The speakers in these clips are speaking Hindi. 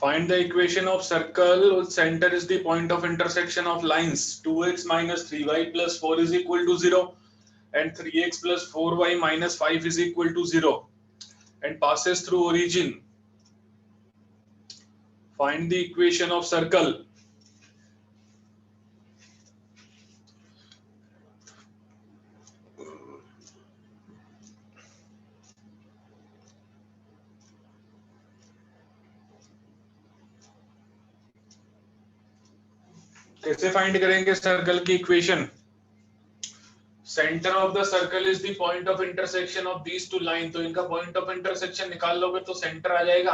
Find the equation of circle. Center is the point of intersection of lines. 2x minus 3y plus 4 is equal to 0 and 3x plus 4y minus 5 is equal to 0 and passes through origin. Find the equation of circle. कैसे फाइंड करेंगे सर्कल की equation? Centre of the circle is the point of intersection of these to line, तो इनका पॉइंट ऑफ इंटरसेक्शन निकाल लोगे तो सेंटर आ जाएगा.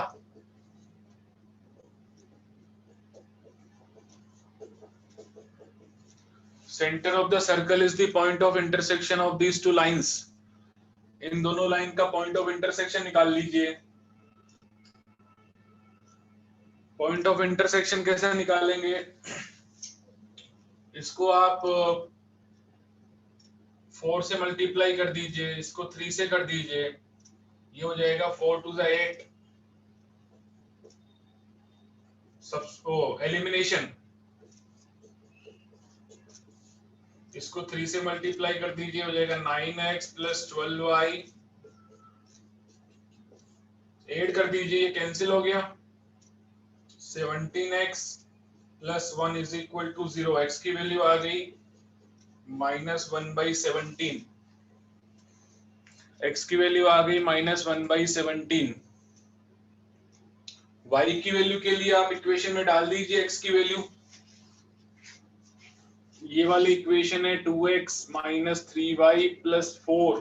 Centre of the circle is the point of intersection of these two lines. इन दोनों लाइन का पॉइंट ऑफ इंटरसेक्शन निकाल लीजिए. पॉइंट ऑफ इंटरसेक्शन कैसे निकालेंगे? इसको आप 4 से मल्टीप्लाई कर दीजिए, इसको 3 से कर दीजिए, ये हो जाएगा 4 to the 8. सबको एलिमिनेशन, इसको 3 से मल्टीप्लाई कर दीजिए, हो जाएगा 9x plus 12y. 8 कर दीजिए, ये कैंसिल हो गया. 17x plus 1 is equal to 0. x की वैल्यू आ गई -1/17. x की वैल्यू आ गई -1/17. y की वैल्यू के लिए आप इक्वेशन में डाल दीजिए x की वैल्यू. ये वाली इक्वेशन है 2x minus 3y plus 4.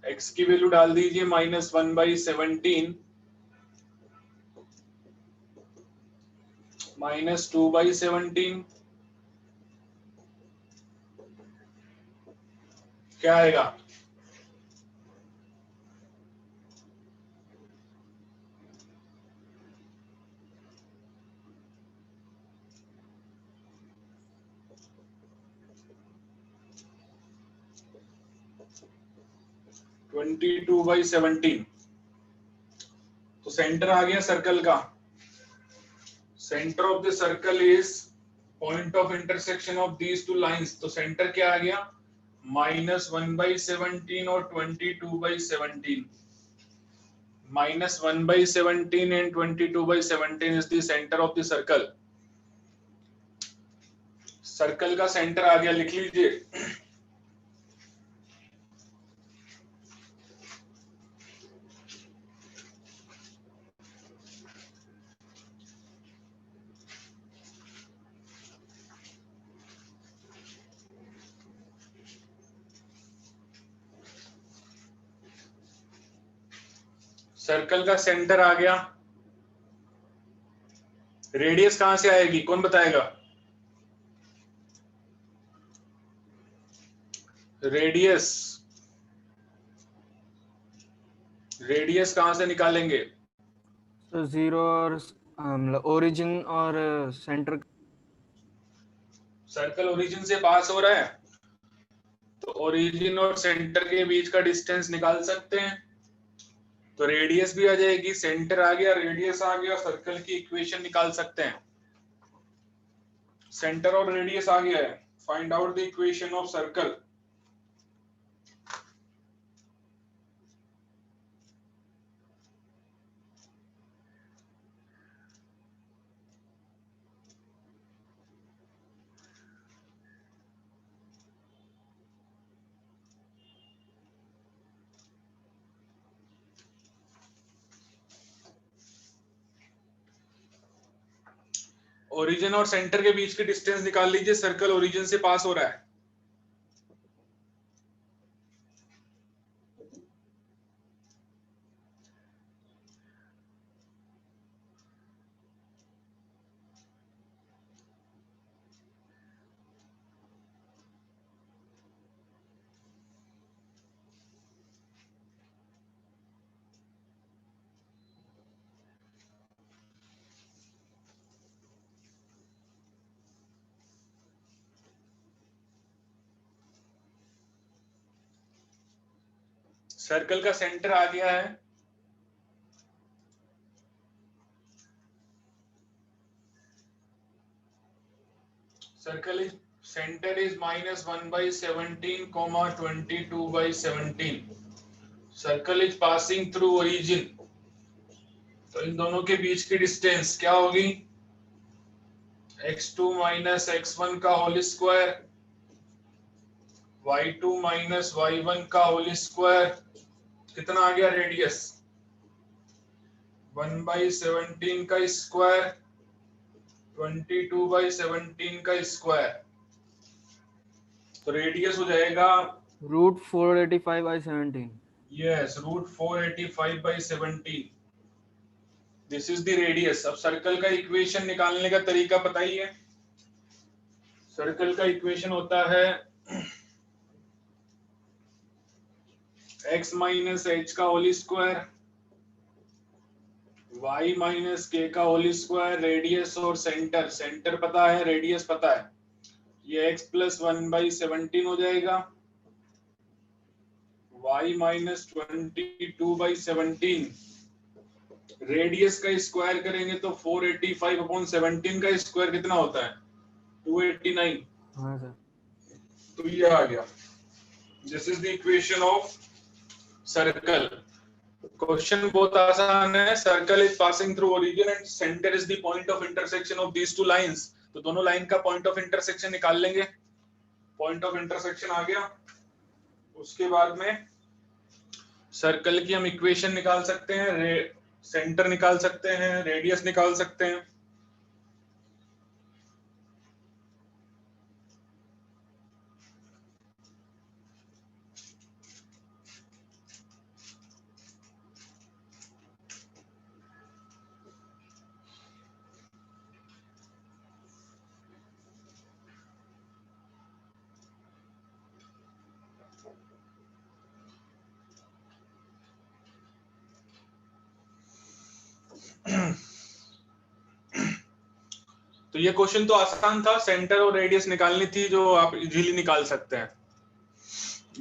x की वैल्यू डाल दीजिए -1/17 -2/17. क्या आएगा? (22/17). तो सेंटर आ गया सर्कल का. Centre of the circle is point of intersection of these two lines. तो सेंटर क्या आ गया? -1/17 और 22/17. -1/17 and 22/17 is the center of the circle. Circle का सेंटर आ गया, लिख लीजिए. सर्कल का सेंटर आ गया. रेडियस कहां से आएगी, कौन बताएगा? रेडियस कहां से निकालेंगे? तो 0 और मतलब ओरिजिन और सेंटर. सर्कल ओरिजिन से पास हो रहा है तो ओरिजिन और सेंटर के बीच का डिस्टेंस निकाल सकते हैं. तो रेडियस भी आ जाएगी. सेंटर आ गया, रेडियस आ गया, सर्कल की इक्वेशन निकाल सकते हैं. सेंटर और रेडियस आ गया है. Find out the equation of circle. Origin और सेंटर के बीच की डिस्टेंस निकाल लीजिए. सर्कल ओरिजिन से पास हो रहा है. सर्कल का सेंटर आ गया है. Circle is center is -1/17, 22/17. Circle is passing through origin. तो इन दोनों के बीच की डिस्टेंस क्या होगी? x2 - x1 का होल स्क्वायर, y2 - y1 का होल स्क्वायर, कितना आ गया रेडियस? 1/17 का स्क्वायर, 22/17 का स्क्वायर। तो रेडियस हो जाएगा √485/17। Yes, √485/17। This is the radius. अब सर्कल का इक्वेशन निकालने का तरीका पता ही है। सर्कल का इक्वेशन होता है x - h का होल स्क्वायर, y - k का होल स्क्वायर, रेडियस और सेंटर। सेंटर पता है, रेडियस पता है। ये x + 1/17 हो जाएगा, y - 22/17। रेडियस का स्क्वायर करेंगे तो 485/17 का स्क्वायर कितना होता है? 289। हाँ सर। तो ये आ गया। This is the equation of circle. Question बहुत आसान है। Circle is passing through origin and centre is the point of intersection of these two lines. तो दोनों लाइन का पॉइंट ऑफ इंटरसेक्शन निकाल लेंगे। पॉइंट ऑफ इंटरसेक्शन आ गया। उसके बाद में सर्कल की हम इक्वेशन निकाल सकते हैं, सेंटर निकाल सकते हैं, रेडियस निकाल सकते हैं। तो ये क्वेश्चन तो आसान था, सेंटर और रेडियस निकालनी थी जो आप इजीली निकाल सकते हैं।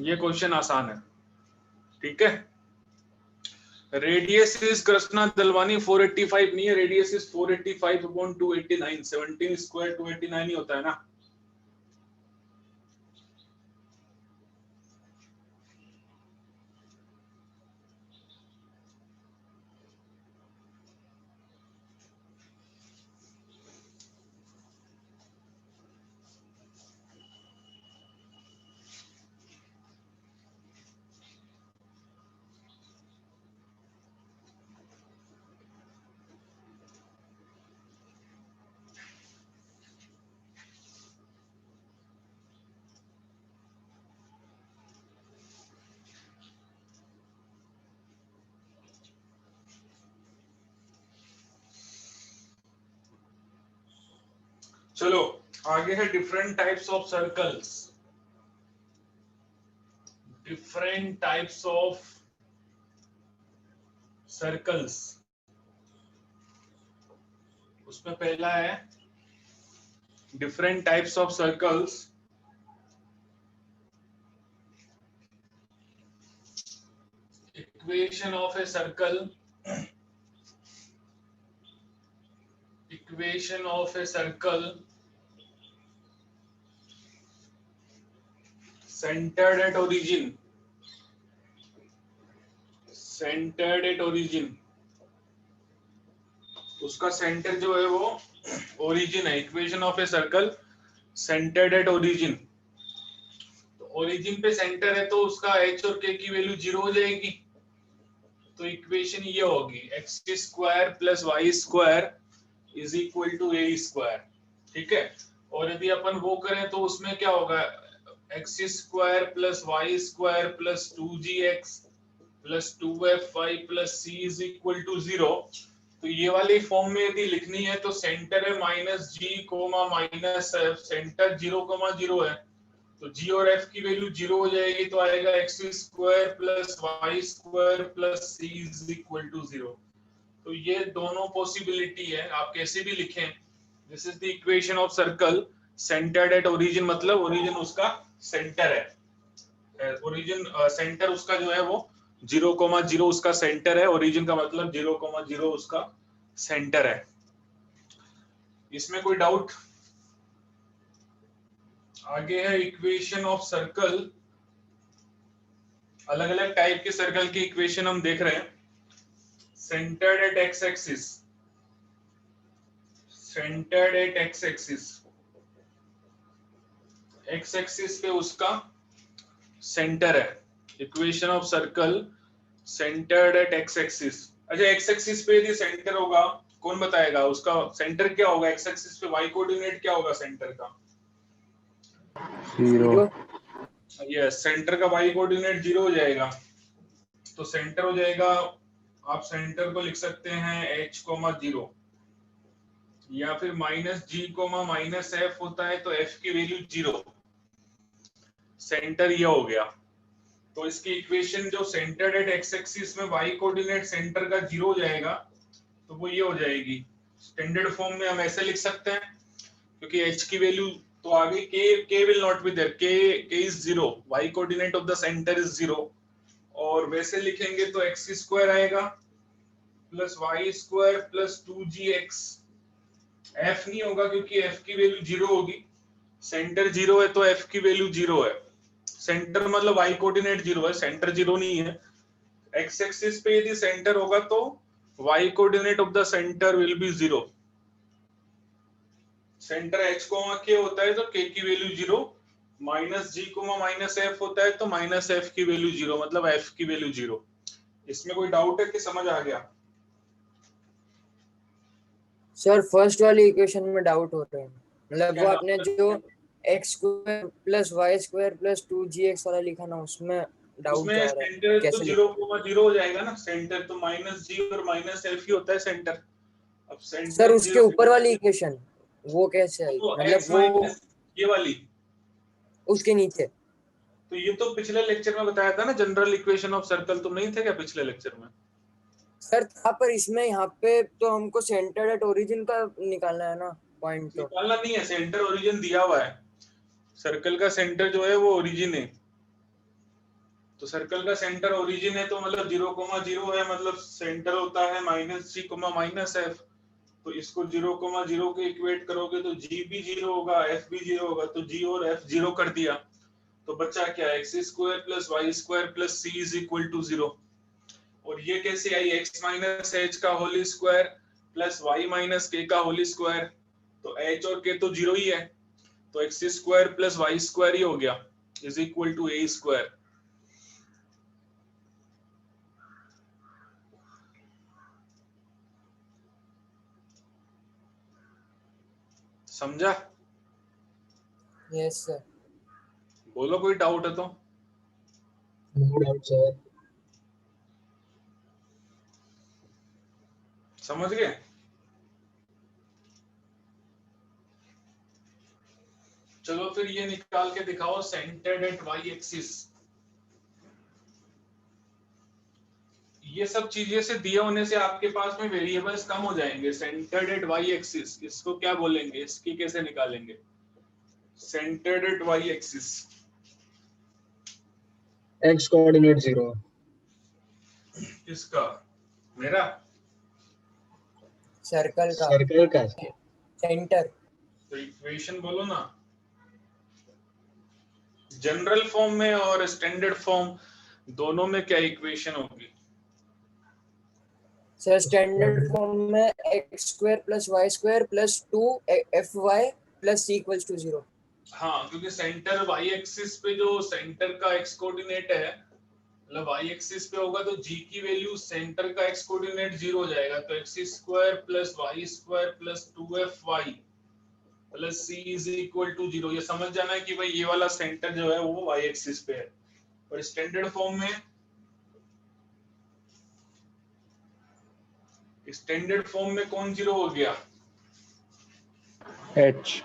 ये क्वेश्चन आसान है, ठीक है। रेडियस इज कृष्णा दलवानी 485 नहीं है, रेडियस इज 485/289। 17 स्क्वायर 289 ही होता है ना। चलो आगे है different types of circles. Different types of circles. उसमें पहला है different types of circles. Equation of a circle, equation of a circle centered at origin, centered at origin। उसका सेंटर जो है वो ओरिजिन है। Equation of a circle centred at origin. तो ओरिजिन पे सेंटर है तो उसका h और k की वैल्यू 0 हो जाएगी। तो इक्वेशन ये होगी x² + y² = a²। ठीक है। और यदि अपन वो करें तो उसमें क्या होगा? x² + y² + 2gx + 2fy + c = 0। तो ये वाली फॉर्म में यदि लिखनी है तो सेंटर है -g, -f, सेंटर 0,0 है तो g और f की वैल्यू 0 हो जाएगी। तो आएगा x² + y² + c = 0। तो ये दोनों पॉसिबिलिटी है, आप कैसे भी लिखें। This is the equation of circle centred at origin, मतलब ओरिजिन उसका सेंटर है। ओरिजिन सेंटर उसका जो है वो 0,0 उसका सेंटर है। ओरिजिन का मतलब 0,0 उसका सेंटर है। इसमें कोई डाउट? आगे है इक्वेशन ऑफ सर्कल। अलग अलग टाइप के सर्कल की इक्वेशन हम देख रहे हैं। Centred at X axis, centred at X axis, X axis पे उसका सेंटर है। Equation of circle centred at X axis. अच्छा, एक्स एक्सिस पे यदि सेंटर होगा, कौन बताएगा उसका सेंटर क्या होगा? एक्स एक्सिस पे वाई कोऑर्डिनेट क्या होगा सेंटर का? 0। यस, सेंटर का वाई कोऑर्डिनेट 0 हो जाएगा। तो सेंटर हो जाएगा, आप सेंटर को लिख सकते हैं h, 0, या फिर -g, -f होता है तो f की वैल्यू 0। सेंटर ये हो गया। तो इसकी इक्वेशन जो सेंटर्ड एट एक्स एक्सिस में वाई कोऑर्डिनेट सेंटर का 0 हो जाएगा, तो वो ये हो जाएगी। स्टैंडर्ड फॉर्म में हम ऐसे लिख सकते हैं, क्योंकि h की वैल्यू तो आ गई, k will not be there, k is 0, y coordinate of the centre is 0। और वैसे लिखेंगे तो x स्क्वायर आएगा plus y square plus 2gx। f नहीं होगा क्योंकि f की वैल्यू 0 होगी। सेंटर 0 है तो f की वैल्यू 0 है। सेंटर मतलब y कोऑर्डिनेट 0 है, सेंटर 0 नहीं है। x एक्सिस पे यदि सेंटर होगा तो y coordinate of the centre will be 0। Centre h, k होता है तो k की वैल्यू 0, -g, -f होता है तो -f की वैल्यू 0, मतलब f की वैल्यू 0। इसमें कोई डाउट है कि समझ आ गया? सर फर्स्ट वाली इक्वेशन में डाउट हो रहे हैं, मतलब क्या वो doubt आपने है? जो X square plus Y square plus 2gx वाला लिखा ना, उसमें डाउट उसमें जा रहा है सेंटर तो कैसे 0, 0 हो जाएगा ना। सेंटर तो -g और -f ही होता है सेंटर। अब सर सेंटर उसके 0 ऊपर वाली इक्वेशन वो कैसे आई, तो मतलब x वो माइनस ये वाली, उसके नीचे। तो ये तो पिछले लेक्चर में बताया था ना, जनरल इक्वेशन ऑफ सर्कल। तुम नहीं थे क्या पिछले लेक्चर में? सर था, पर इसमें यहाँ पे तो हमको सेंटर एट ओरिजिन का निकालना है ना पॉइंट। तो निकालना नहीं है, सेंटर ओरिजिन दिया हुआ है। सर्कल का सेंटर जो है वो ओरिजिन है। तो सर्कल का सेंटर ओरिजिन है तो मतलब 0, 0 है, मतलब सेंटर होता है -g, -f। तो इसको 0, 0 के इक्वेट करोगे तो g भी 0 होगा, f भी 0 होगा, तो g और f 0 कर दिया। तो बचा क्या? x square plus Y square plus c is equal to 0। और ये कैसे आई? x माइनस h का whole square plus y minus k का होल स्क्वायर। तो h और k तो 0 ही है, तो x square plus Y square ही हो गया, is equal to a square. समझा? Yes sir. बोलो कोई डाउट है तो। No doubt sir. समझ गए? चलो फिर ये निकाल के दिखाओ, सेंटर्ड एट वाई एक्सिस। ये सब चीजें से दिए होने से आपके पास में वेरिएबल्स कम हो जाएंगे। सेंटर्ड एट वाई एक्सिस, इसको क्या बोलेंगे, इसकी कैसे निकालेंगे? Centred at y axis, x coordinate 0। इसका मेरा सर्कल का सर्कल का सेंटर। तो इक्वेशन बोलो ना, जनरल फॉर्म में और स्टैंडर्ड फॉर्म दोनों में क्या इक्वेशन होगी? सर स्टैंडर्ड फॉर्म में x square plus Y square plus 2fy plus c equals to 0। हाँ, क्योंकि सेंटर वाई एक्सिस पे जो सेंटर का एक्स कोऑर्डिनेट है, मतलब वाई एक्सिस पे होगा तो g की वैल्यू सेंटर का एक्स कोऑर्डिनेट 0 हो जाएगा। तो x square plus Y square plus 2fy plus c is equal to 0। ये समझ जाना है कि भाई ये वाला सेंटर जो है वो वाई एक्सिस पे है। और स्टैंडर्ड फॉर्म में, स्टैंडर्ड फॉर्म में कौन 0 हो गया? h।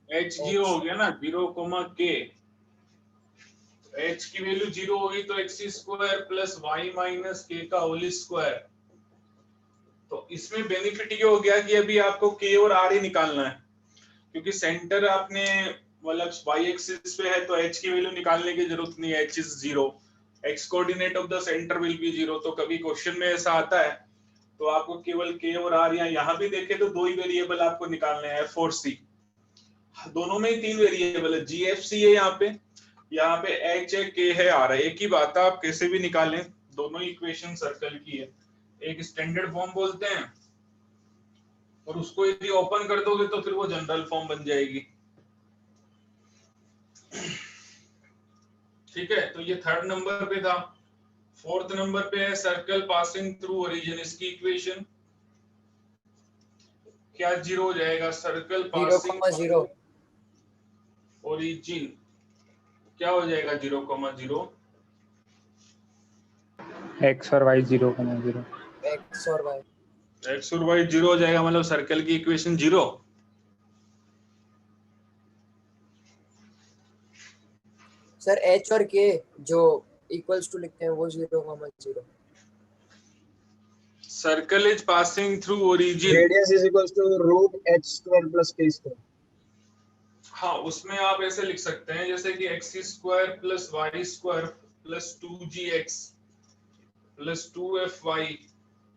h 0 हो गया ना, 0, k। h की वैल्यू 0 होगी तो x square plus Y minus k का होल स्क्वायर। तो इसमें बेनिफिट ये हो गया कि अभी आपको k और r ही निकालना है, क्योंकि सेंटर आपने मतलब y एक्सिस पे है तो h की वैल्यू निकालने की जरूरत नहीं है, h is 0, x coordinate of the centre will be 0। तो कभी क्वेश्चन में ऐसा आता है तो आपको केवल k और r, या यहाँ भी देखे तो दो ही वेरिएबल आपको निकालने हैं, f और c। दोनों में ही 3 वेरिएबल है, जी एफ सी है यहाँ पे एच है, के है, आर है। एक ही बात है, आप कैसे भी निकालें, दोनों ही इक्वेशन सर्कल की है। एक स्टैंडर्ड फॉर्म बोलते हैं और उसको यदि ओपन कर दोगे तो फिर वो जनरल फॉर्म बन जाएगी। ठीक है, तो ये थर्ड नंबर पे था। फोर्थ नंबर पे है सर्कल पासिंग थ्रू ओरिजिन। इसकी इक्वेशन क्या जीरो हो जाएगा? सर्कल 0, पासिंग 0 ओरिजिन क्या हो जाएगा? 0,0। एक्स और वाई 0,0। x और y। एक्स और वाई 0 हो जाएगा, मतलब सर्कल की इक्वेशन 0। सर h और k जो इक्वल्स टू लिखते हैं वो 0,0। Circle is passing through origin. Radius is equals to root h square plus k square. हाँ, उसमें आप ऐसे लिख सकते हैं जैसे कि x square plus Y square plus 2gx plus 2fy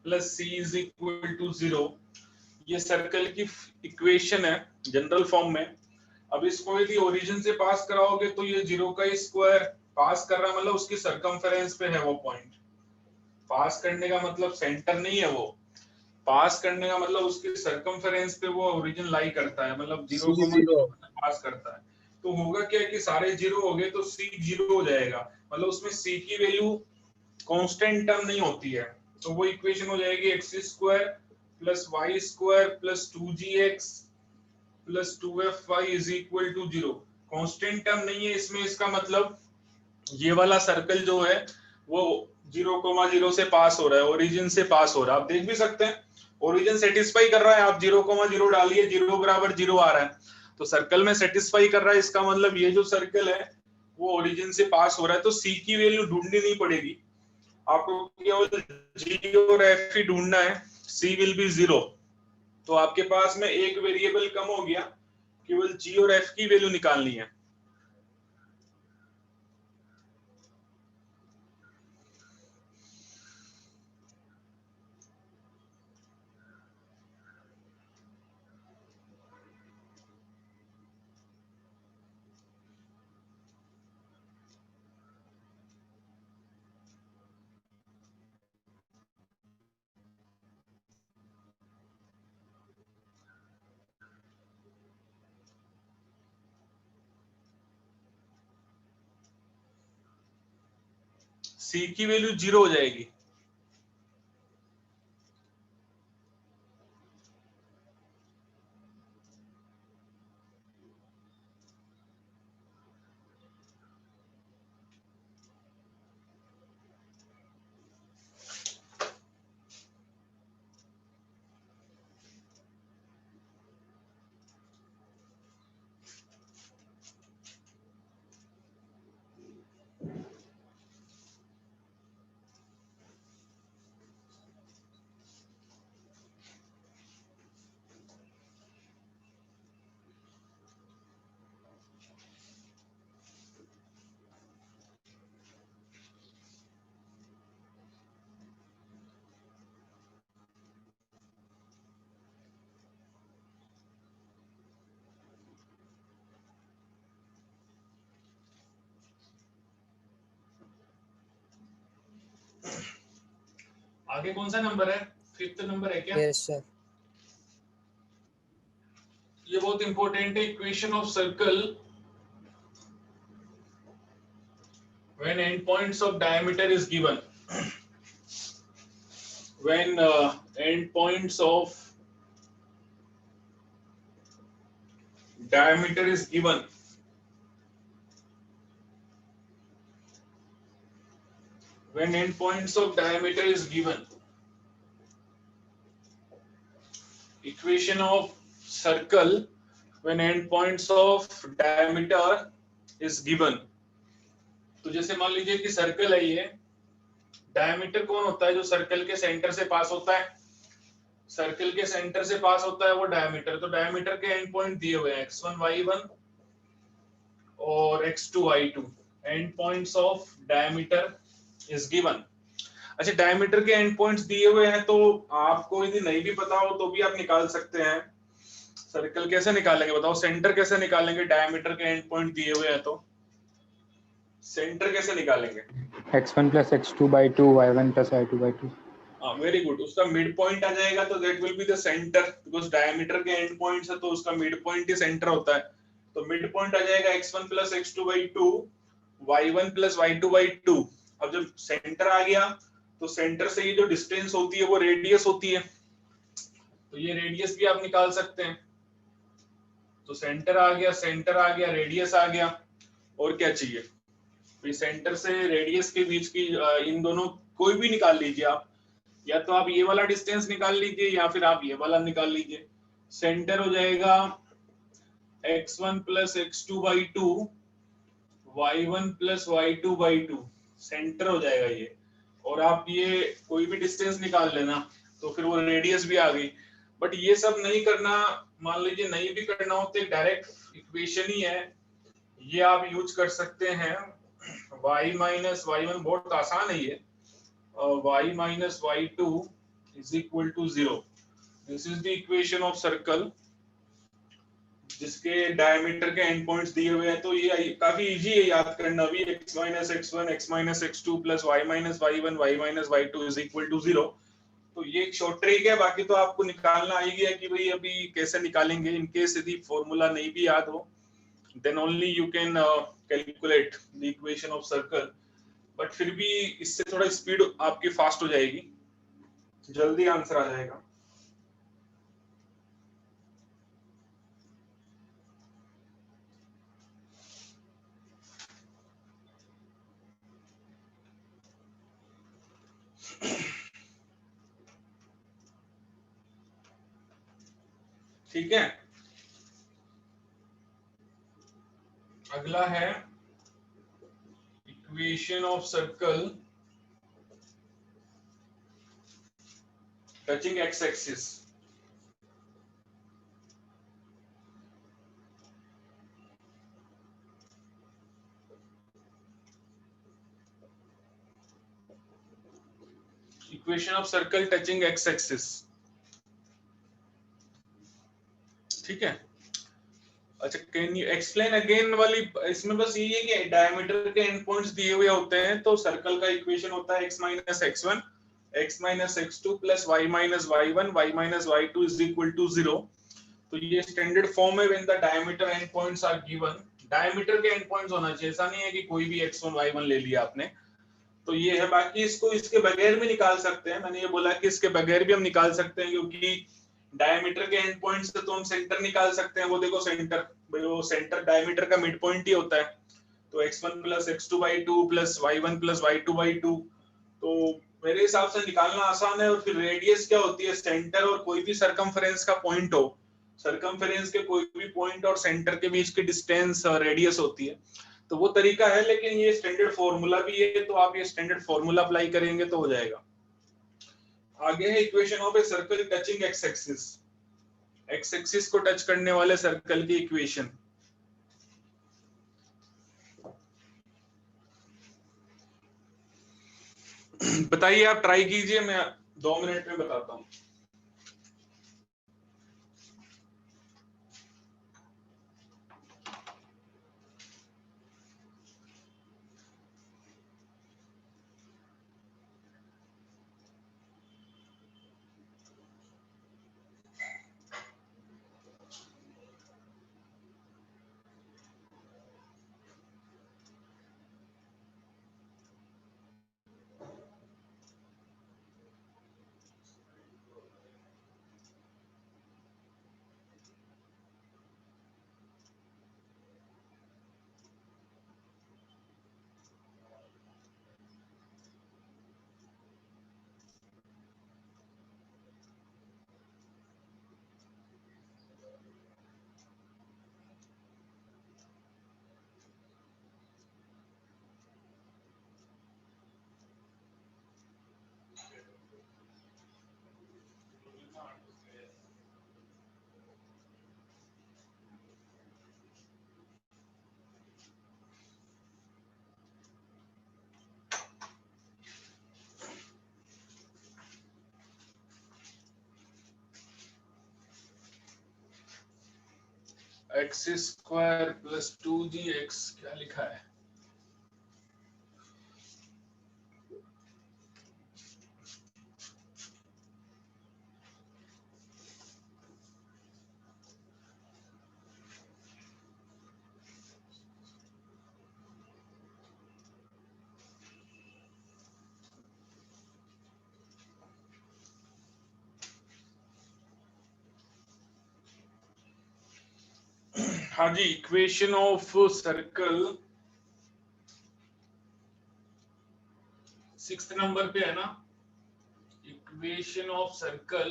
plus c is equal to 0। ये सर्कल की इक्वेशन है जनरल फॉर्म में। अब इसको यदि ओरिजिन से पास कराओगे तो ये 0 का स्क्वायर पास कर रहा है, मतलब उसकी सर्कमफेरेंस पे है वो पॉइंट। पास करने का मतलब सेंटर नहीं है, वो पास करने का मतलब उसकी सर्कमफेरेंस पे वो ओरिजिन लाई करता है, मतलब 0,0 पास करता है। तो होगा क्या कि सारे 0 हो गए तो c 0 हो जाएगा, मतलब उसमें c की वैल्यू कांस्टेंट टर्म नहीं होती है। तो वो इक्वेशन हो जाएगी x square plus Y square plus 2gx plus 2fy is equal to 0। Constant term नहीं है इसमें, इसका मतलब ये वाला सर्कल जो है वो 0,0 से पास हो रहा है, ओरिजिन से पास हो रहा है। आप देख भी सकते हैं ओरिजिन सेटिस्फाई कर रहा है, आप 0,0 डालिए 0 बराबर 0 आ रहा है, तो सर्कल में सेटिस्फाई कर रहा है। इसका मतलब ये जो सर्कल है वो ओरिजिन से पास हो रहा है, तो सी की वैल्यू ढूंढनी नहीं पड़ेगी आपको, केवल जी और एफ ही ढूंढना है। सी विल बी 0, तो आपके पास में एक वेरिएबल कम हो गया, केवल जी और एफ की वैल्यू निकालनी है। सी की वैल्यू 0 हो जाएगी। आगे कौन सा नंबर है? फिफ्थ नंबर है क्या? Yes sir. ये बहुत इंपॉर्टेंट है। Equation of circle when endpoints of diameter is given, when endpoints of diameter is given, when endpoints of diameter is given, equation of circle when endpoints of diameter is given। तो जैसे मान लीजिए कि सर्कल है ये, डायमीटर कौन होता है? जो सर्कल के सेंटर से पास होता है, सर्कल के सेंटर से पास होता है वो डायमीटर। तो डायमीटर के एंड पॉइंट दिए हुए हैं x1 y1 और x2 y2। And points of diameter is given. अच्छा, डायमीटर के एंड पॉइंट्स दिए हुए हैं, तो आपको यदि नहीं भी पता हो तो भी आप निकाल सकते हैं। सर्कल कैसे निकालेंगे बताओ, सेंटर कैसे निकालेंगे, डायमीटर के एंड पॉइंट दिए हुए हैं तो सेंटर कैसे निकालेंगे? x1 plus x2 by 2, y1 plus y2 by 2. हाँ वेरी गुड, उसका मिड पॉइंट आ जाएगा तो that will be the centre, because diameter के एंड पॉइंट्स है तो उसका मिड पॉइंट ही सेंटर होता है। तो मिड पॉइंट आ जाएगा x1 plus x2 by 2, y1 plus y2 by 2। अब जब सेंटर आ गया तो सेंटर से ये जो डिस्टेंस होती है वो रेडियस होती है, तो ये रेडियस भी आप निकाल सकते हैं। तो सेंटर आ गया, सेंटर आ गया, रेडियस आ गया, और क्या चाहिए? तो सेंटर से रेडियस के बीच की इन दोनों कोई भी निकाल लीजिए आप, या तो आप ये वाला डिस्टेंस निकाल लीजिए या फिर आप ये वाला निकाल लीजिए। सेंटर हो जाएगा x1 plus x2 by 2, y1 plus y2 by 2, centre हो जाएगा ये। और आप ये कोई भी डिस्टेंस निकाल लेना तो फिर वो रेडियस भी आ गई। बट ये सब नहीं करना, मान लीजिए नहीं भी करना हो तो एक डायरेक्ट इक्वेशन ही है, ये आप यूज कर सकते हैं। y माइनस y1 बहुत आसान है ये, y minus y2 is equal to 0. This is the equation of circle जिसके डायमीटर के एंड पॉइंट्स दिए हुए हैं। तो ये काफी इजी है याद करना भी, x minus x1 x minus x2 plus y minus y1 y minus y2 is equal to 0। तो ये एक शॉर्ट ट्रिक है, बाकी तो आपको निकालना ही है कि भाई अभी कैसे निकालेंगे। इन केस यदि फॉर्मूला नहीं भी याद हो then only you can calculate the equation of circle, but फिर भी इससे थोड़ा स्पीड आपकी फास्ट हो जाएगी, जल्दी आंसर आ जाएगा। ठीक है, अगला है equation of circle touching x axis. Equation of circle touching x axis, ठीक है। अच्छा, कैन यू एक्सप्लेन अगेन वाली, इसमें बस ये है कि डायमीटर के एंड पॉइंट्स दिए हुए होते हैं तो सर्कल का इक्वेशन होता है x minus x1 x minus x2 plus y minus y1 y minus y2 is equal to 0। तो ये स्टैंडर्ड फॉर्म है when the diameter end points are given. Diameter के एंड पॉइंट्स होना चाहिए, ऐसा नहीं है कि कोई भी x1 y1 ले लिया आपने। तो ये है, बाकी इसको इसके बगैर भी निकाल सकते हैं। मैंने ये बोला कि इसके बगैर भी हम निकाल सकते हैं, क्योंकि डायमीटर के एंड पॉइंट से तो हम सेंटर निकाल सकते हैं। वो देखो सेंटर, वो सेंटर डायमीटर का मिड पॉइंट ही होता है। तो x1 plus x2 by 2 plus y1 plus y2 by 2, तो मेरे हिसाब से निकालना आसान है। और फिर रेडियस क्या होती है, सेंटर और कोई भी सरकमफेरेंस का पॉइंट हो, सरकमफेरेंस के कोई भी पॉइंट और सेंटर के बीच की डिस्टेंस रेडियस होती है। तो वो तरीका है, लेकिन ये स्टैंडर्ड फॉर्मूला भी है, तो आप ये स्टैंडर्ड फॉर्मूला अप्लाई करेंगे तो हो जाएगा। आगे है equation of a circle touching x axis, X axis को टच करने वाले सर्कल की इक्वेशन। बताइए, आप ट्राई कीजिए, मैं 2 मिनट में बताता हूं। एक्स स्क्वायर प्लस 2gx क्या लिखा है? हाँ जी, equation of circle 6th number पे है ना, equation of circle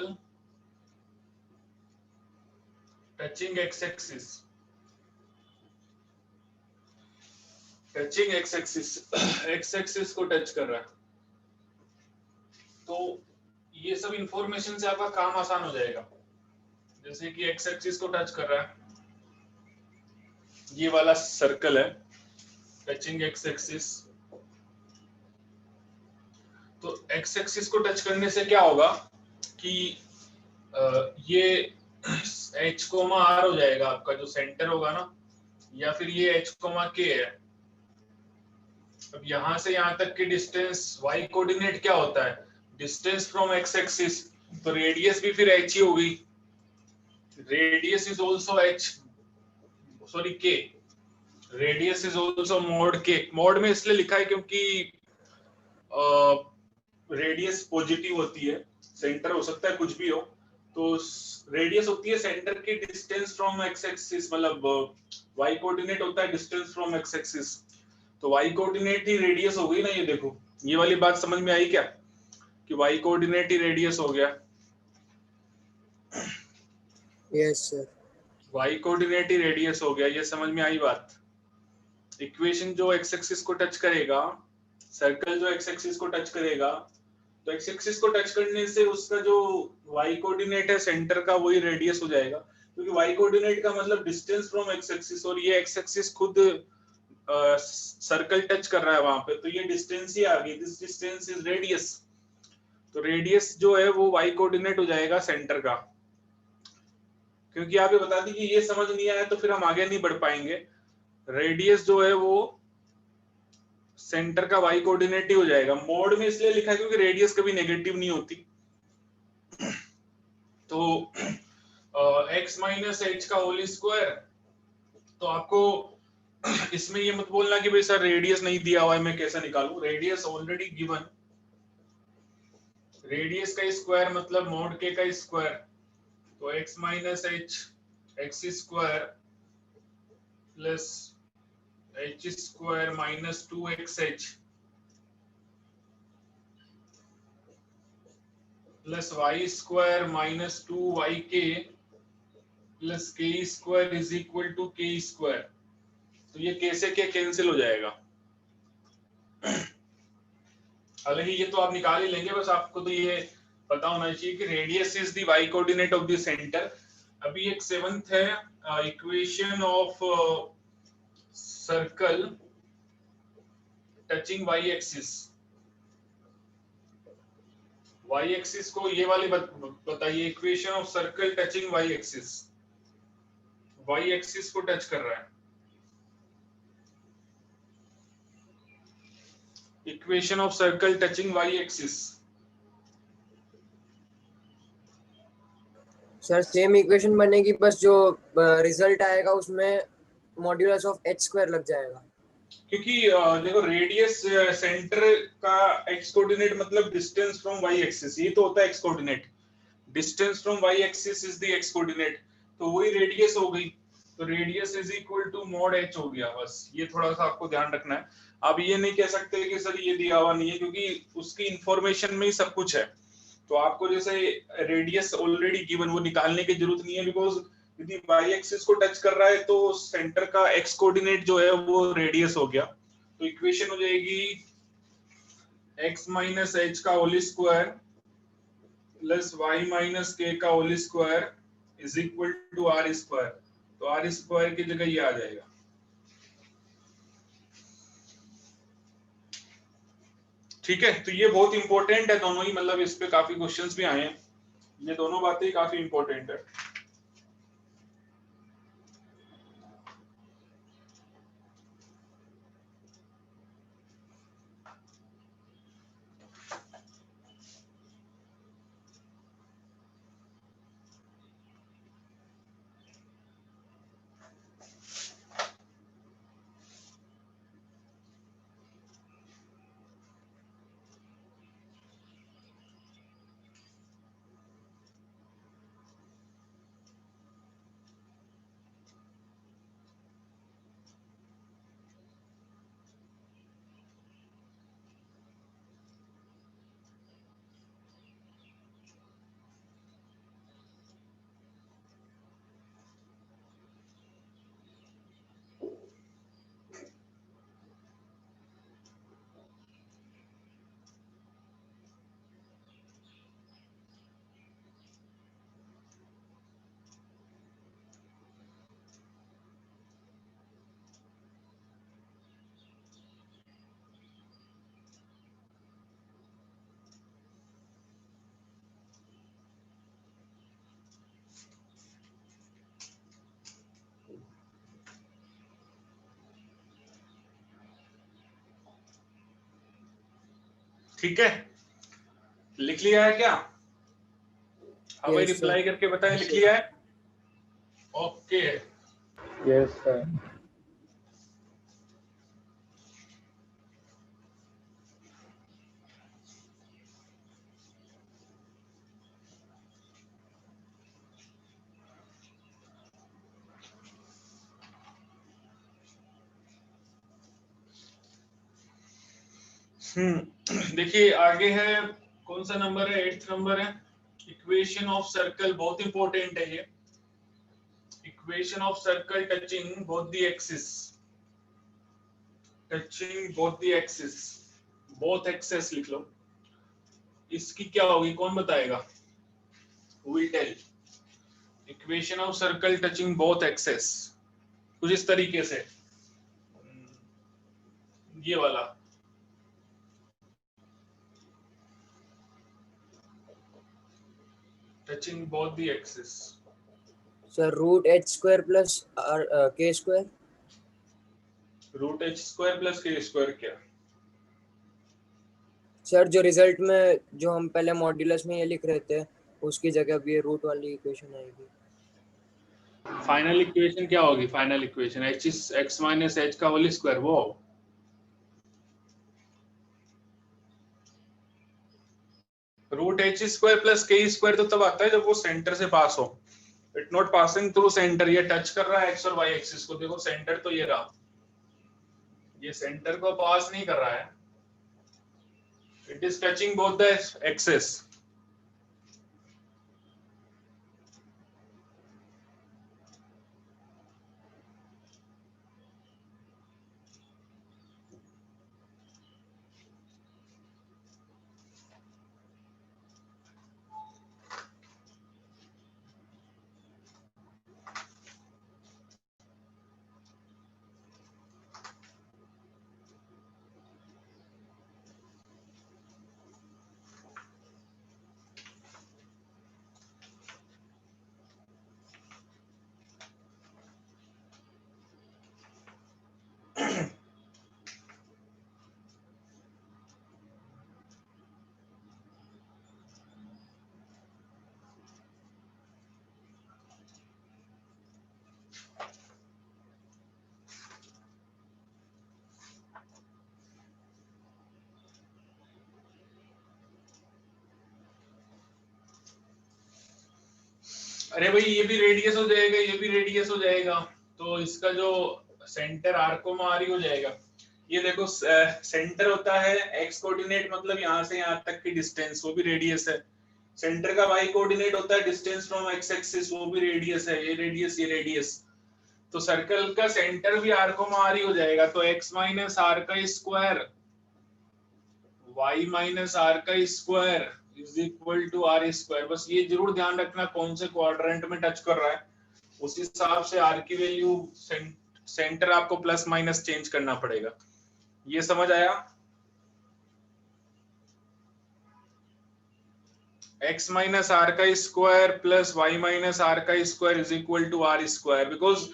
touching x axis, touching x axis को टच कर रहा है। तो ये सब इंफॉर्मेशन से आपका काम आसान हो जाएगा। जैसे कि एक्स एक्सिस को टच कर रहा है, ये वाला सर्कल है टचिंग एक्स एक्सिस। तो एक्स एक्सिस को टच करने से क्या होगा कि ये h कोमा r हो जाएगा आपका जो सेंटर होगा ना, या फिर ये h कोमा k है। अब यहां से यहां तक की डिस्टेंस y कोऑर्डिनेट क्या होता है? डिस्टेंस फ्रॉम x एक्सिस, तो रेडियस भी फिर h ही होगी। Radius is also h, sorry k, radius is also mod k। Mod में इसलिए लिखा है क्योंकि रेडियस पॉजिटिव होती है, सेंटर हो सकता है कुछ भी हो, तो रेडियस होती है सेंटर की डिस्टेंस फ्रॉम एक्स एक्सिस, मतलब y कोऑर्डिनेट होता है डिस्टेंस फ्रॉम एक्स एक्सिस, तो y कोऑर्डिनेट ही रेडियस हो गई ना। ये देखो, ये वाली बात समझ में आई क्या कि y कोऑर्डिनेट ही रेडियस हो गया? Yes sir. y कोऑर्डिनेट ही रेडियस हो गया, ये समझ में आई बात। इक्वेशन जो एक्स एक्सिस को टच करेगा, सर्कल जो एक्स एक्सिस को टच करेगा, तो एक्स एक्सिस को टच करने से उसका जो y कोऑर्डिनेट है सेंटर का, वही रेडियस हो जाएगा, क्योंकि y कोऑर्डिनेट का मतलब डिस्टेंस फ्रॉम एक्स एक्सिस, और ये एक्स एक्सिस खुद सर्कल टच कर रहा है वहां पे, तो ये डिस्टेंस ही आ गई, दिस डिस्टेंस इज रेडियस। तो रेडियस जो है वो y कोऑर्डिनेट हो जाएगा सेंटर का। क्योंकि आप ये बता दी कि ये समझ नहीं आया तो फिर हम आगे नहीं बढ़ पाएंगे। रेडियस जो है वो सेंटर का y कोऑर्डिनेट ही हो जाएगा। मोड में इसलिए लिखा है क्योंकि रेडियस कभी नेगेटिव नहीं होती। तो x माइनस एच का होल स्क्वायर, तो आपको इसमें ये मत बोलना कि भाई सर रेडियस नहीं दिया हुआ है, मैं कैसे निकालूं? रेडियस ऑलरेडी गिवन, रेडियस का स्क्वायर मतलब मोड k का स्क्वायर, तो x minus h x square plus h square minus 2xh plus y square minus 2yk plus k square is equal to k square. तो ये k से k कैंसिल हो जाएगा। हालांकि ये तो आप निकाल ही लेंगे, बस आपको तो ये पता होना चाहिए कि radius is the y coordinate of the centre. अभी एक 7th है, equation of circle touching y axis. y axis को ये वाली बताइए, equation of circle touching y axis, y axis को टच कर रहा है। Equation of circle touching y axis. Sir same equation बनेगी, बस जो रिजल्ट आएगा उसमें मॉड्यूलस ऑफ h स्क्वायर लग जाएगा। क्योंकि देखो रेडियस सेंटर का x कोऑर्डिनेट मतलब डिस्टेंस फ्रॉम y एक्सिस, ये तो होता है x coordinate, distance from y axis is the x coordinate, तो वही रेडियस हो गई। तो radius is equal to mod h हो गया। बस ये थोड़ा सा आपको ध्यान रखना है। आप ये नहीं कह सकते कि सर ये दिया हुआ नहीं है, क्योंकि उसकी इंफॉर्मेशन में ही सब कुछ है। तो आपको जैसे रेडियस ऑलरेडी गिवन, वो निकालने की जरूरत नहीं है, बिकॉज यदि y एक्सिस को टच कर रहा है तो सेंटर का x कोऑर्डिनेट जो है वो रेडियस हो गया। तो इक्वेशन हो जाएगी x माइनस एच का whole square plus y minus k का whole square is equal to r square. तो r स्क्वायर की जगह ये आ जाएगा। ठीक है, तो ये बहुत इंपॉर्टेंट है दोनों ही, मतलब इस पे काफी क्वेश्चंस भी आए हैं। ये दोनों बातें काफी इंपॉर्टेंट है। ठीक है, लिख लिया है क्या? हाँ भाई, Yes, sir. रिप्लाई करके बताएं, लिख लिया है? ओके। Yes, sir. देखिए आगे है, कौन सा नंबर है? 8th नंबर है, इक्वेशन ऑफ सर्कल। बहुत इंपॉर्टेंट है ये, equation of circle touching both the axis, touching both the axis, both axes लिख लो। इसकी क्या होगी, कौन बताएगा? Will tell. Equation of circle touching both axes कुछ इस तरीके से, ये वाला। Touching both the axis, Sir, root h square plus k square. Root h square plus k square क्या? सर जो रिजल्ट में जो हम पहले मॉड्यूलस में ये लिख रहे थे, उसकी जगह भी ये रूट वाली इक्वेशन आएगी। फाइनल इक्वेशन क्या होगी? Final equation H is x minus h का होल स्क्वायर, वो root h square plus k square तो तब आता है जब वो सेंटर से पास हो। It not passing through centre, ये टच कर रहा है एक्स और वाई एक्सिस को। देखो सेंटर तो ये रहा, ये सेंटर को पास नहीं कर रहा है, it is touching both the axes. अरे भाई ये भी रेडियस हो जाएगा, ये भी रेडियस हो जाएगा, तो इसका जो सेंटर आर को मारी हो जाएगा। ये देखो सेंटर होता है एक्स कोऑर्डिनेट, मतलब यहाँ से यहाँ तक की डिस्टेंस, वो भी रेडियस है। सेंटर का वाई कोऑर्डिनेट होता है डिस्टेंस फ्रॉम एक्स एक्सिस, वो भी रेडियस है। ये रेडियस, ये रेडियस, तो सर्कल का सेंटर भी आर को मारी हो जाएगा। तो एक्स माइनस आर का स्क्वायर, वाई माइनस आर का square is equal to are square. बस ये जरूर ध्यान रखना कौन से क्वाड्रेंट में टच कर रहा है, उस हिसाब से आर की वैल्यू सेंटर आपको प्लस माइनस चेंज करना पड़ेगा। ये समझ आया? x माइनस आर का square plus Y minus are का square is equal to are square, because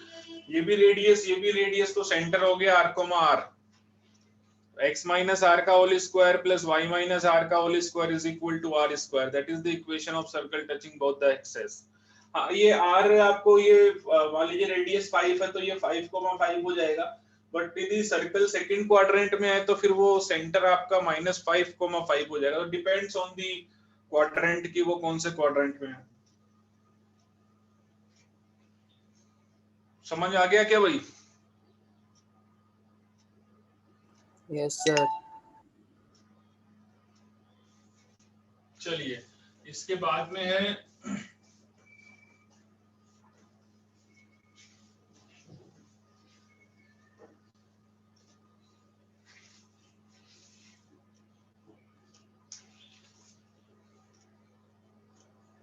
ये भी रेडियस, ये भी रेडियस, तो सेंटर हो गया R comma R. x minus are का whole square plus y minus are का whole square is equal to are square. That is the equation of circle touching both the axes. हाँ, ये r आपको ये मान लीजिए रेडियस 5 है, तो ये 5,5 हो जाएगा। बट यदि सर्कल सेकंड क्वाड्रेंट में है तो फिर वो सेंटर आपका -5,5 हो जाएगा। तो डिपेंड्स ऑन दी क्वाड्रेंट की वो कौन से क्वाड्रेंट में है। समझ आ गया क्या भाई? Yes sir. चलिए इसके बाद में है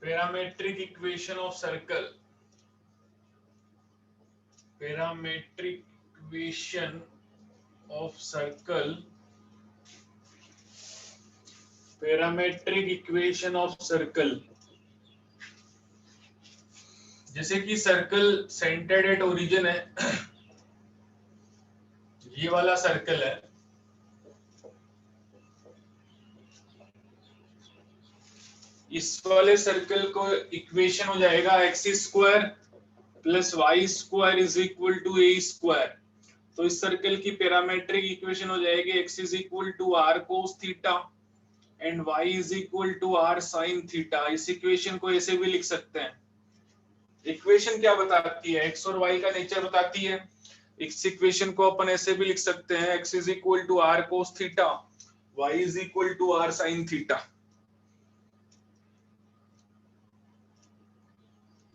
parametric equation of circle. Parametric equation of circle, parametric equation of circle. जैसे कि सर्कल सेंटर्ड एट ओरिजिन है, ये वाला सर्कल है, इस वाले सर्कल को इक्वेशन हो जाएगा x square plus Y square is equal to a square. तो इस सर्कल की पैरामेट्रिक इक्वेशन हो जाएगी x is equal to r cos theta and y is equal to r sine theta. इस इक्वेशन को ऐसे भी लिख सकते हैं। इक्वेशन क्या बताती है? एक्स और वाई का नेचर बताती है। इस इक्वेशन को अपन ऐसे भी लिख सकते हैं, x is equal to r cos theta, y is equal to r sine theta.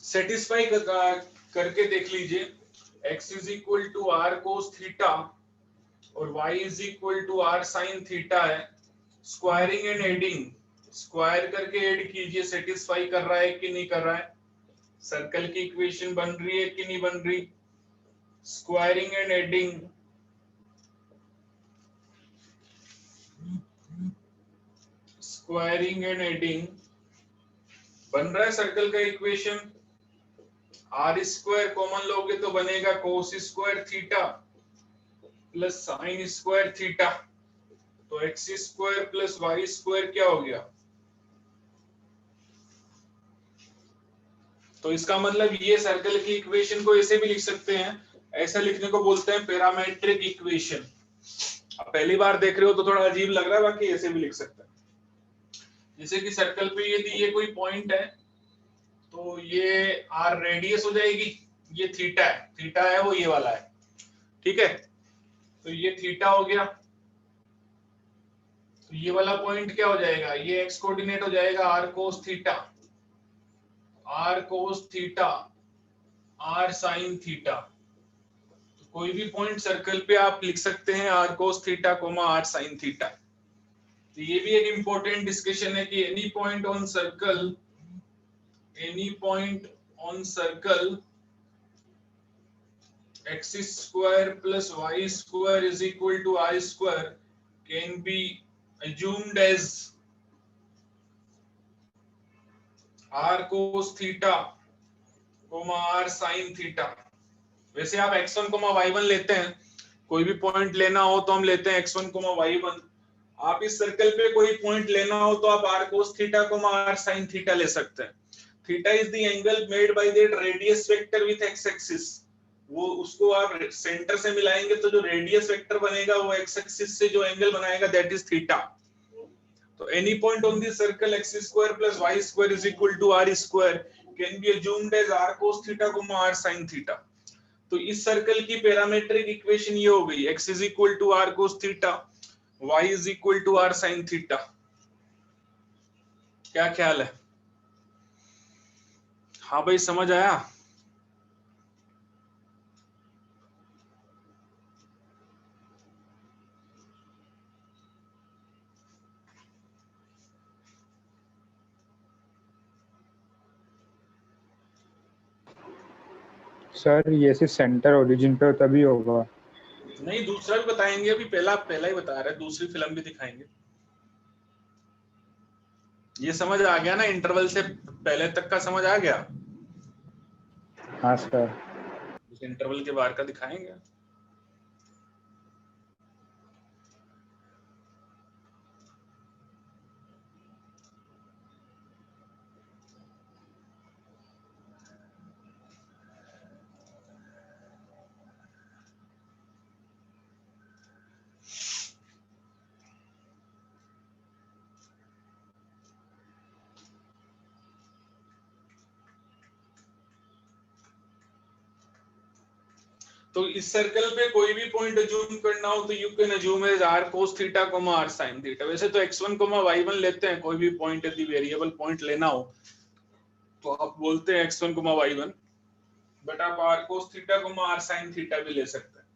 Satisfy करके देख लीजिए। x is equal to r cos theta और y is equal to r sine theta है। स्क्वायरिंग एंड एडिंग, स्क्वायर करके ऐड कीजिए, सेटिस्फाई कर रहा है कि नहीं कर रहा है, सर्कल की इक्वेशन बन रही है कि नहीं बन रही। Squaring and adding, squaring and adding बन रहा है सर्कल का इक्वेशन। आर स्क्वायर कॉमन लोगे तो बनेगा cos square theta plus sine square theta. तो X square plus Y square क्या हो गया? तो इसका मतलब ये सर्कल की इक्वेशन को ऐसे भी लिख सकते हैं। ऐसा लिखने को बोलते हैं पैरामेट्रिक इक्वेशन। अब पहली बार देख रहे हो तो थोड़ा अजीब लग रहा है, बाकी ऐसे भी लिख सकते हैं। जैसे कि सर्कल पे यदि ये कोई पॉइंट है तो ये आर रेडियस हो जाएगी, ये थीटा है, थीटा है वो ये वाला है, ठीक है। तो ये थीटा हो गया, तो ये वाला पॉइंट क्या हो जाएगा? ये एक्स कोऑर्डिनेट हो जाएगा r cos theta, r cos theta, r sine theta. तो कोई भी पॉइंट सर्कल पे आप लिख सकते हैं r cos theta comma r sine theta. तो ये भी एक इंपॉर्टेंट डिस्कशन है कि any point on circle, any point on circle x square plus y square is equal to I square can be assumed as r cos theta comma r sin theta। वैसे आप x1 y1 लेते हैं, कोई भी पॉइंट लेना हो तो हम लेते हैं x1 y1। आप इस सर्कल पे कोई पॉइंट लेना हो तो आप r cos theta r sin theta ले सकते हैं। Theta is the angle made by that radius vector with x axis. वो उसको आप सेंटर से मिलाएंगे तो जो रेडियस वेक्टर बनेगा वो एक्स एक्सिस से जो एंगल बनाएगा दैट इज थीटा। तो any point on this circle x square plus Y square is equal to are square can be assumed as r cos theta r sine theta. तो इस सर्कल की पैरामेट्रिक इक्वेशन ये हो गई, x is equal to r cos theta, y is equal to r sine theta. क्या ख्याल है? हाँ भाई, समझ आया? सर ये सिर्फ सेंटर ओरिजिन पे तभी होगा। नहीं, दूसरा भी बताएंगे, अभी पहला पहला ही बता रहे हैं, दूसरी फिल्म भी दिखाएंगे। ये समझ आ गया ना? इंटरवल से पहले तक का समझ आ गया? हाँ सर। इंटरवल के बाहर का दिखाएंगे। तो इस सर्कल पे कोई भी पॉइंट अज्यूम करना हो तो you can assume as r cos theta r sine theta. वैसे तो x1 y1 लेते हैं, कोई भी पॉइंट यदि वेरिएबल पॉइंट लेना हो तो आप बोलते हैं x1 y1, बट आप r cos theta r sine theta भी ले सकते हैं।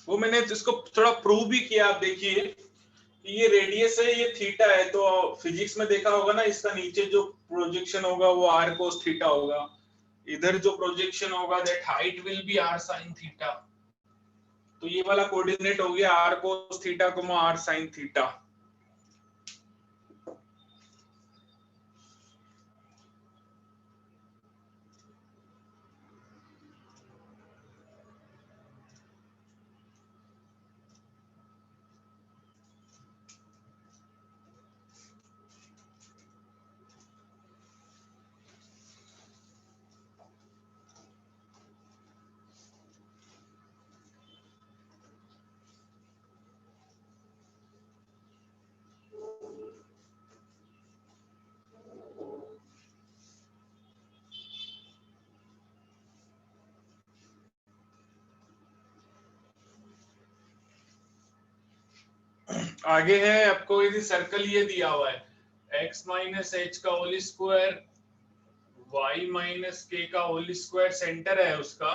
वो मैंने इसको थोड़ा प्रूव भी किया। आप देखिए कि ये रेडियस है, ये थीटा है, तो फिजिक्स में देखा होगा ना, इसका नीचे जो प्रोजेक्शन होगा वो आर कोस थीटा होगा, इधर जो प्रोजेक्शन होगा that height will be r sine theta. तो ये वाला कोऑर्डिनेट हो गया r cos theta r sine theta. आगे है आपको यदि सर्कल ये दिया हुआ है x माइनस एच का whole square y minus k का होल स्क्वायर सेंटर है उसका,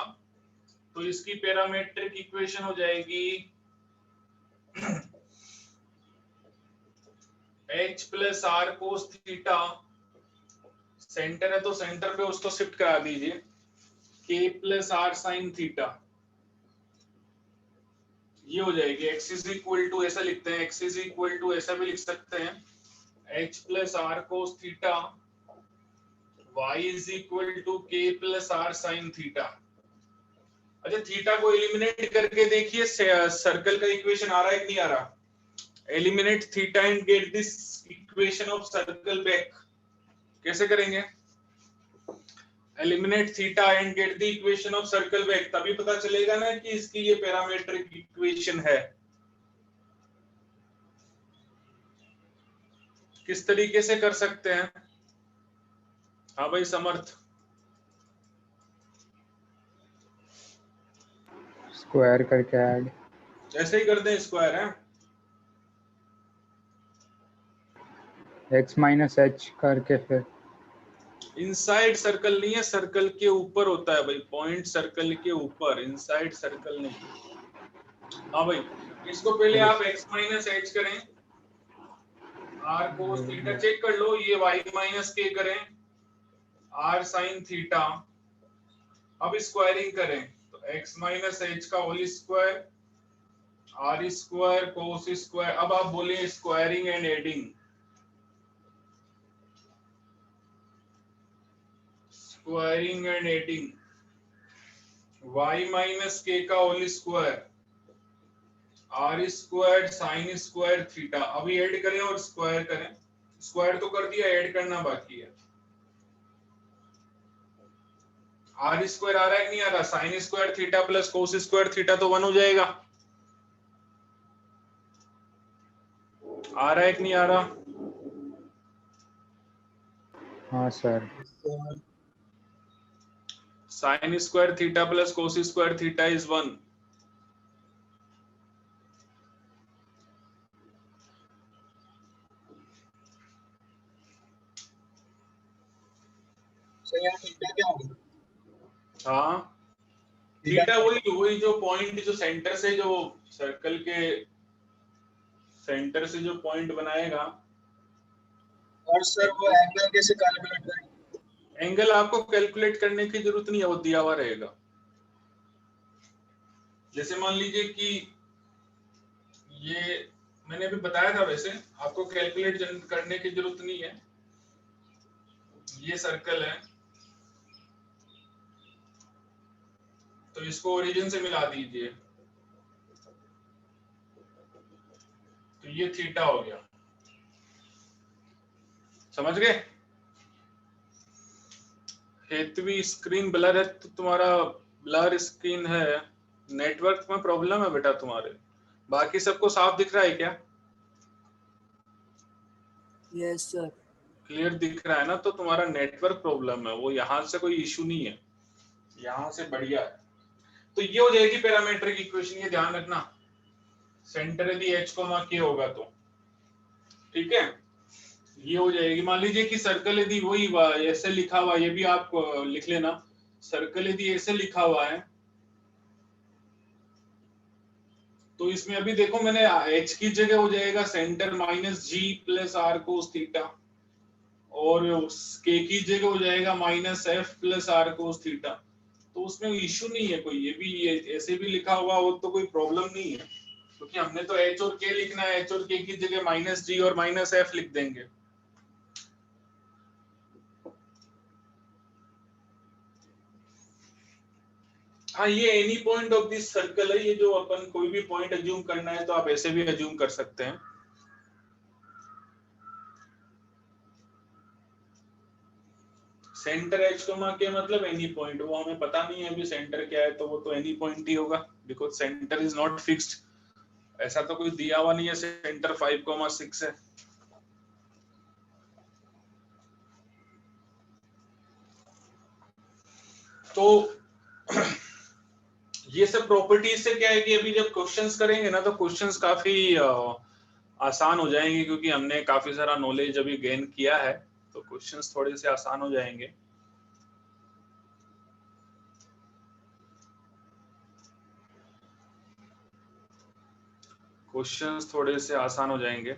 तो इसकी पैरामेट्रिक इक्वेशन हो जाएगी h plus r cos theta, centre है तो सेंटर पे उसको शिफ्ट करा दीजिए, k plus r sine theta, ये हो जाएगी x इज इक्वल टू, ऐसा लिखते हैं x इज इक्वल टू, ऐसा भी लिख सकते हैं h plus r cos theta y is equal to k plus r sine theta. अच्छा, थीटा को एलिमिनेट करके देखिए सर्कल का इक्वेशन आ रहा है कि नहीं आ रहा। Eliminate theta and get this equation of circle back. कैसे करेंगे? Eliminate theta and get the equation of circle back, तभी पता चलेगा ना कि इसकी ये पैरामेट्रिक इक्वेशन है। किस तरीके से कर सकते हैं? हाँ भाई समर्थ। स्क्वायर करके ऐड, ऐसे ही करते हैं, स्क्वायर है x माइनस एच करके फिर इनसाइड सर्कल नहीं है, सर्कल के ऊपर होता है भाई, पॉइंट सर्कल के ऊपर, इनसाइड सर्कल नहीं। हाँ भाई, इसको पहले आप x माइनस एच करें, r कोस थीटा चेक कर लो, ये y माइनस के करें, r साइन थीटा, अब स्क्वायरिंग करें तो x माइनस एच का whole square, r square cos square, अब आप बोले squaring and adding, squaring and adding, y minus k का whole square, r square sine square theta, अभी ऐड करें और स्क्वायर करें, स्क्वायर तो कर दिया, ऐड करना बाकी है। r स्क्वायर आ रहा है कि नहीं आ रहा? Sign square theta plus cos square theta तो 1 हो जाएगा। आ रहा है कि नहीं आ रहा? हाँ sir, sign square theta plus cos square theta is 1। सो यहाँ थीटा क्या होगा? हाँ, थीटा वही जो पॉइंट, जो सेंटर से, जो सर्कल के सेंटर से जो पॉइंट बनाएगा। और सर वो एंगल कैसे कैलकुलेट करेंगे? एंगल आपको कैलकुलेट करने की जरूरत नहीं है, वो दिया हुआ रहेगा। जैसे मान लीजिए कि ये मैंने अभी बताया था, वैसे आपको कैलकुलेट करने की जरूरत नहीं है। ये सर्कल है तो इसको ओरिजिन से मिला दीजिए, तो ये थीटा हो गया। समझ गए? हेतवी स्क्रीन ब्लर है तो तुम्हारा ब्लर स्क्रीन है, नेटवर्क में प्रॉब्लम है बेटा तुम्हारे। बाकी सबको साफ दिख रहा है क्या? Yes sir. क्लियर दिख रहा है ना? तो तुम्हारा नेटवर्क प्रॉब्लम है, वो यहाँ से कोई इशू नहीं है, यहाँ से बढ़िया है। तो ये हो जाएगी पैरामेट्रिक इक्वेशन, ये ध्यान रखना। सेंटर यदि h k होगा तो ठीक है, ये हो जाएगी। मान लीजिए कि सर्कल यदि वही ऐसे लिखा हुआ, ये भी आप लिख लेना, सर्कल यदि ऐसे लिखा हुआ है तो इसमें अभी देखो मैंने h की जगह हो जाएगा centre minus g plus r cos theta, और k की जगह हो जाएगा minus f plus r cos theta. तो उसमें इश्यू नहीं है कोई, ये भी ऐसे भी लिखा हुआ हो तो कोई प्रॉब्लम नहीं है, क्योंकि हमने तो h और k लिखना है, h और k की जगह माइनस g और माइनस f लिख देंगे। हाँ, ये any point of this circle है, ये जो अपन कोई भी पॉइंट अज्यूम करना है तो आप ऐसे भी अज्यूम कर सकते हैं। सेंटर h के मतलब एनी पॉइंट, वो हमें पता नहीं है अभी सेंटर क्या है, तो वो तो एनी पॉइंट ही होगा, because centre is not fixed. ऐसा तो कोई दिया हुआ नहीं है सेंटर 5,6 है। तो ये सब प्रॉपर्टीज से क्या है कि अभी जब क्वेश्चंस करेंगे ना तो क्वेश्चंस काफी आसान हो जाएंगे क्योंकि हमने काफी सारा नॉलेज अभी गेन किया है, तो क्वेश्चंस थोड़े से आसान हो जाएंगे। क्वेश्चंस थोड़े से आसान हो जाएंगे।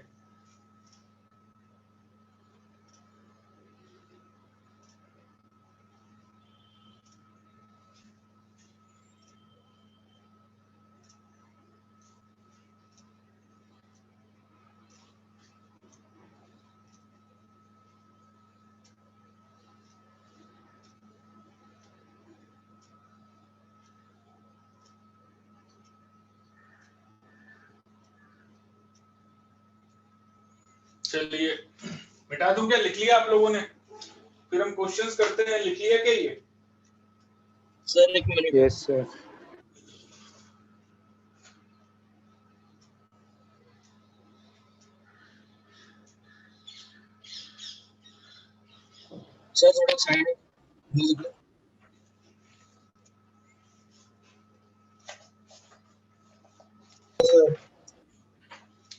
चलिए मिटा दूं क्या, लिख लिया आप लोगों ने? फिर हम क्वेश्चंस करते हैं, लिख लिया क्या ये? सर एक मिनट। Yes, sir. सर थोड़ा साइड लिख लो।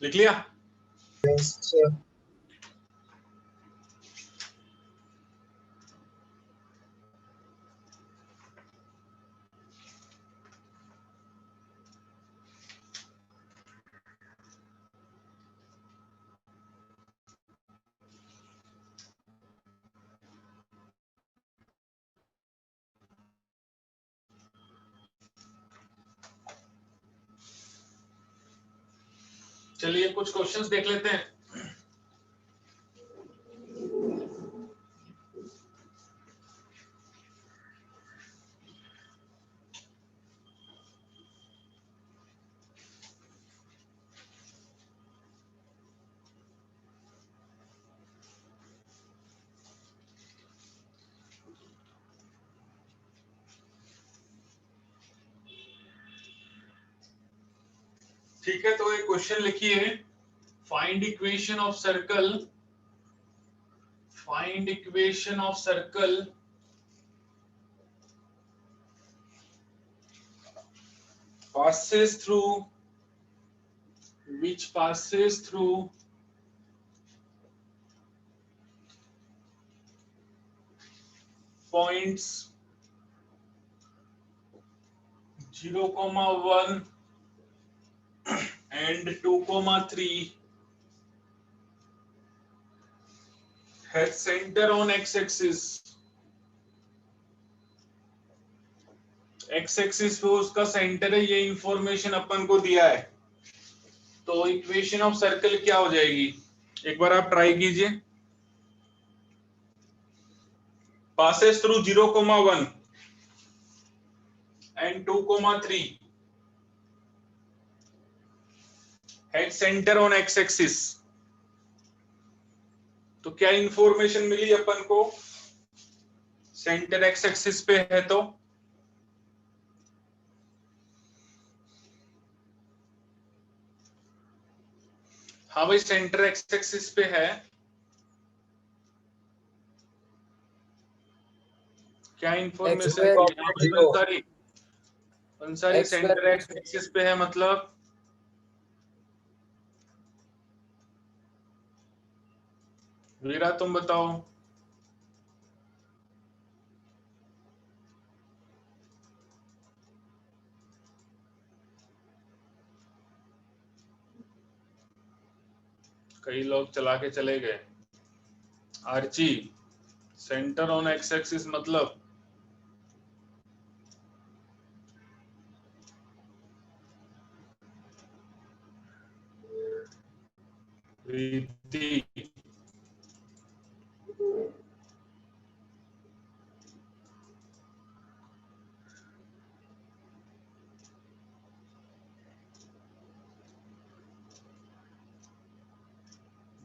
लिख लिया? सर चलिए कुछ क्वेश्चंस देख लेते हैं। ठीक है, तो एक क्वेश्चन लिखिए, find equation of circle, find equation of circle passes through, which passes through points 0, 1 and 2, 3 has center on x-axis, x-axis पे उसका सेंटर है, ये इंफॉर्मेशन अपन को दिया है। तो इक्वेशन ऑफ सर्कल क्या हो जाएगी, एक बार आप ट्राई कीजिए। passes through 0, 1 and 2, 3 had center on x-axis। तो क्या इंफॉर्मेशन मिली अपन को, सेंटर एक्स एक्सिस पे है तो हाँ भाई सेंटर एक्स एक्सिस पे है, क्या information Ansari centre x axis पे है, मतलब वीरा तुम बताओ। कई लोग चला के चले गए। Archie, centre on x axis मतलब रीति,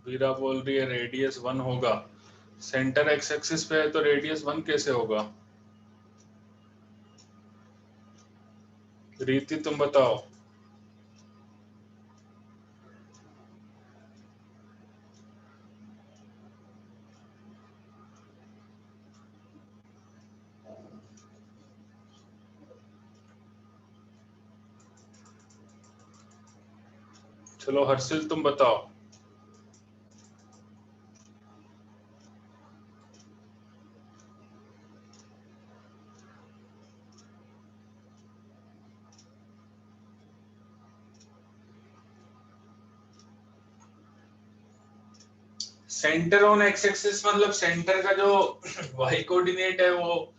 वीरा बोल रही है रेडियस 1 होगा, सेंटर एक्स एक्सिस पे है तो रेडियस 1 कैसे होगा? रीति तुम बताओ। चलो हर्षिल तुम बताओ। सेंटर ऑन एक्स एक्सिस मतलब सेंटर का जो वाई कोऑर्डिनेट है वो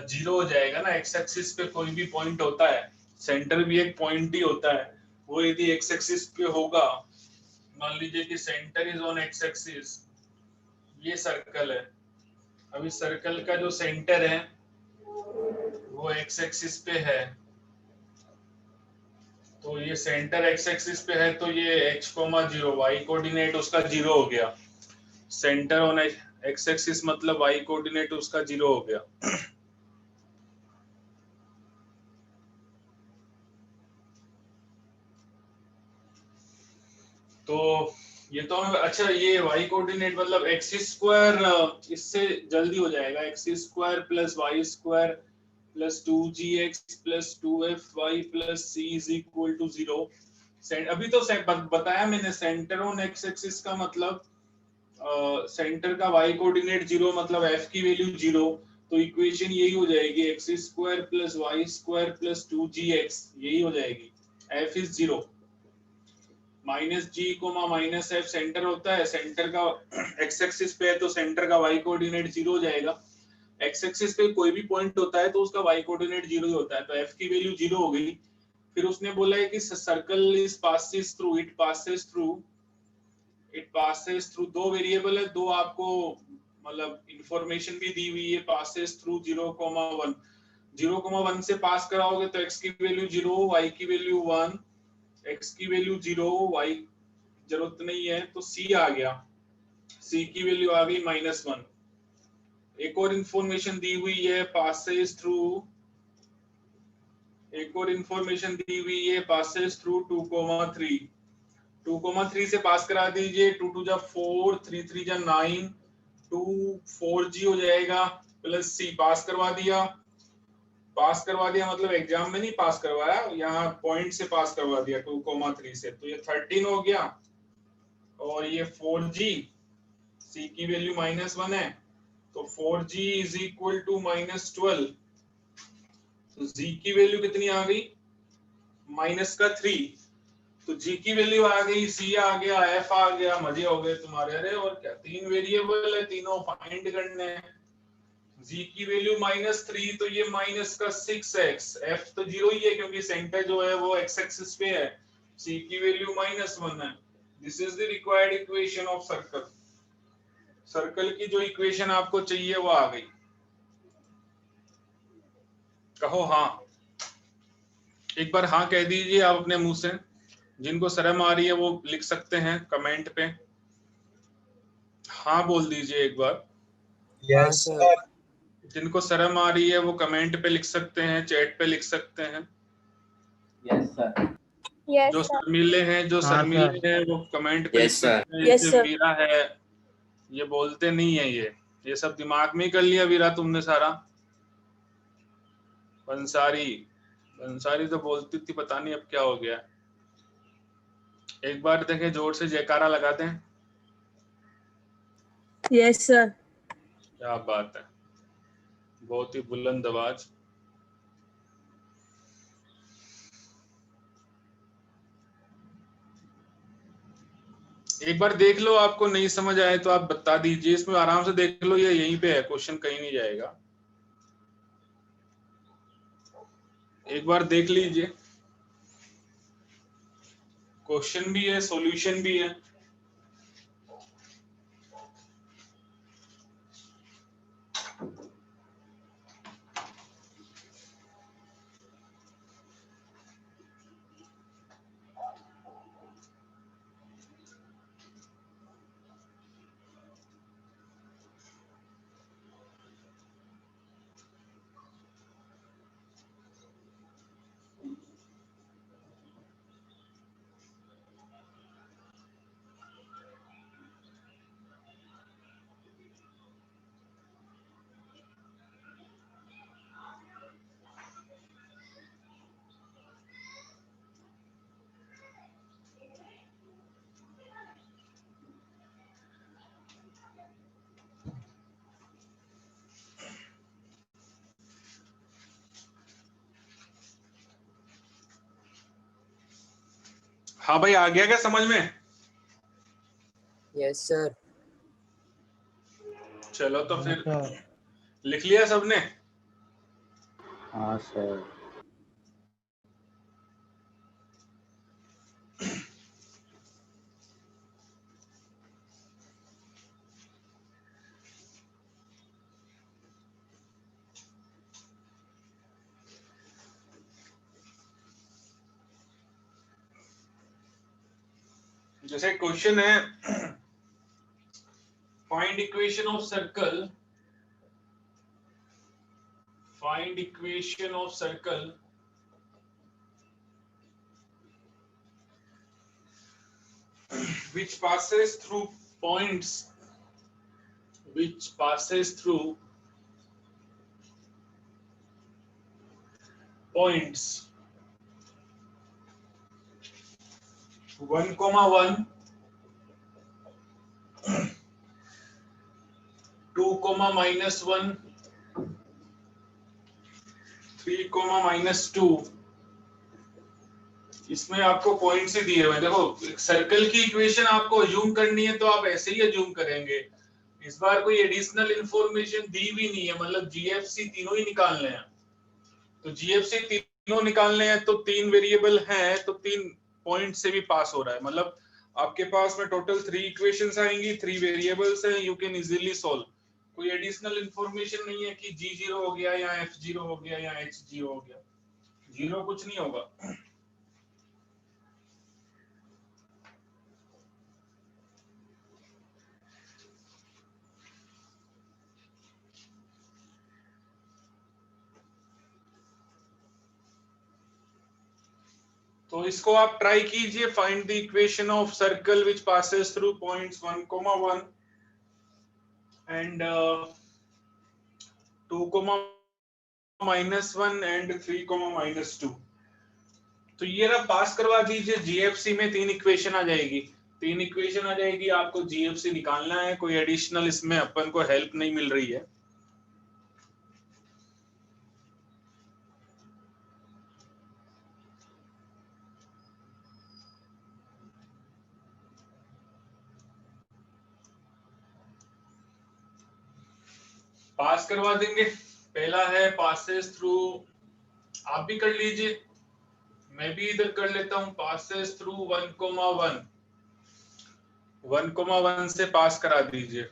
0 हो जाएगा ना। एक्स एक्सिस पे कोई भी पॉइंट होता है, सेंटर भी एक पॉइंट ही होता है, वो यदि एक्स एक्सिस पे होगा, मान लीजिए कि centre is on x axis, ये सर्कल है, अभी सर्कल का जो सेंटर है वो एक्स एक्सिस पे है, तो ये सेंटर एक्स एक्सिस पे है, तो ये x,0 वाई कोऑर्डिनेट उसका 0 हो गया। सेंटर ऑन एक्स एक्सिस मतलब वाई कोऑर्डिनेट उसका 0 हो गया। तो ये तो अच्छा, ये वाई कोऑर्डिनेट मतलब एक्स स्क्वायर, इससे जल्दी हो जाएगा, x square plus Y square plus 2gx plus 2fy plus c is equal to 0। अभी तो बताया मैंने, सेंटर ऑन एक्स एक्सिस का मतलब सेंटर का वाई कोऑर्डिनेट 0 मतलब f की वैल्यू 0, तो इक्वेशन यही हो जाएगी x square plus Y square plus 2gx, यही हो जाएगी। f is 0, minus g comma minus f centre होता है, सेंटर का एक्स एक्सिस पे है तो सेंटर का वाई कोऑर्डिनेट 0 हो जाएगा। एक्स एक्सिस पे कोई भी पॉइंट होता है तो उसका वाई कोऑर्डिनेट 0 ही होता है, तो एफ की वैल्यू 0 हो गई। फिर उसने बोला है कि circle is passes through, it passes through, दो वेरिएबल है, दो आपको मतलब इंफॉर्मेशन भी दी हुई है, पासेस थ्रू 0,1, 0,1 से पास कराओगे तो x की वैल्यू 0, y की वैल्यू 1, x की वैल्यू 0, y जरूरत नहीं है तो c आ गया, c की वैल्यू आ गई -1। एक और इंफॉर्मेशन दी हुई है, पासेस थ्रू, एक और इंफॉर्मेशन दी हुई है, पासेस थ्रू 2,3, 2,3 से पास करा दीजिए, 2 2 जा 4, 3 3 जा 9, 2 4g हो जाएगा प्लस c, पास करवा दिया। पास करवा दिया मतलब एग्जाम में नहीं पास करवाया, यहाँ पॉइंट से पास करवा दिया 2,3 से, तो ये 13 हो गया। और ये 4g, c की वैल्यू -1 है, तो 4g इज इक्वल टू -12, तो g की वैल्यू कितनी आ गई, -3, तो g की वैल्यू आ गई, c आ गया, f आ गया, मजे हो गए तुम्हारे। अरे और क्या, 3 वेरिएबल है, तीनों फाइंड करने हैं। g की वैल्यू -3, तो ये -6x, f तो 0 ही है क्योंकि सेंटर जो है वो x एक्सिस पे है, c की वैल्यू -1 है। This is the required equation of circle. Circle की जो इक्वेशन आपको चाहिए वो आ गई। कहो हाँ, एक बार हाँ कह दीजिए आप अपने मुंह से। जिनको शर्म आ रही है वो लिख सकते हैं कमेंट पे, हाँ बोल दीजिए एक बार। Yes sir. सर। जिनको शर्म आ रही है वो कमेंट पे लिख सकते हैं, चैट पे लिख सकते हैं। Yes sir. जो शर्मीले हैं, जो हाँ, शर्मीले हैं वो कमेंट पे लिख Yes, sir. सकते हैं। Yes, जैसे sir. वीरा है, ये बोलते नहीं है, ये सब दिमाग में ही कर लिया वीरा तुमने सारा। बंसारी, बंसारी तो बोलती थी, पता नहीं अब क्या हो गया। एक बार देखें, जोर से जयकारा लगा दें। Yes, sir. क्या बात है, बहुत ही बुलंद आवाज। एक बार देख लो, आपको नहीं समझ आए तो आप बता दीजिए, इसमें आराम से देख लो, ये यहीं पे है, क्वेश्चन कहीं नहीं जाएगा। एक बार देख लीजिए, क्वेश्चन भी है, सॉल्यूशन भी है। हाँ भाई, आ गया क्या समझ में? Yes sir. चलो तो फिर सर। लिख लिया सबने? हाँ सर। जैसे क्वेश्चन है, find equation of circle, find equation of circle which passes through points, which passes through points 1, 1, 2, -1, 3, -2। इसमें आपको पॉइंट्स ही दिए हुए हैं। देखो, सर्कल की इक्वेशन आपको अज्यूम करनी है तो आप ऐसे ही अज्यूम करेंगे। इस बार कोई एडिशनल इंफॉर्मेशन दी भी नहीं है, मतलब जीएफसी तीनों ही निकालने हैं। तो जीएफसी तीनों निकालने हैं तो 3 वेरिएबल हैं, तो 3 पॉइंट से भी पास हो रहा है। मतलब आपके पास में टोटल 3 इक्वेशंस आएंगी, 3 वेरिएबल्स हैं, यू कैन इजीली सॉल्व। कोई एडिशनल इंफॉर्मेशन नहीं है कि G0 हो गया या F0 हो गया या H0 हो गया। 0 कुछ नहीं होगा। तो इसको आप ट्राई कीजिए। Find the equation of circle which passes through points 1, 1 and 2, -1 and 3, -2। तो ये ना पास करवा दीजिए। जीएफसी में 3 इक्वेशन आ जाएगी, 3 इक्वेशन आ जाएगी, आपको जीएफसी निकालना है। कोई एडिशनल इसमें अपन को हेल्प नहीं मिल रही है। पास करवा देंगे। पहला है पासेस थ्रू, आप भी कर लीजिए, मैं भी इधर कर लेता हूं। पासेस थ्रू 1, 1, 1, 1 से पास करा दीजिए।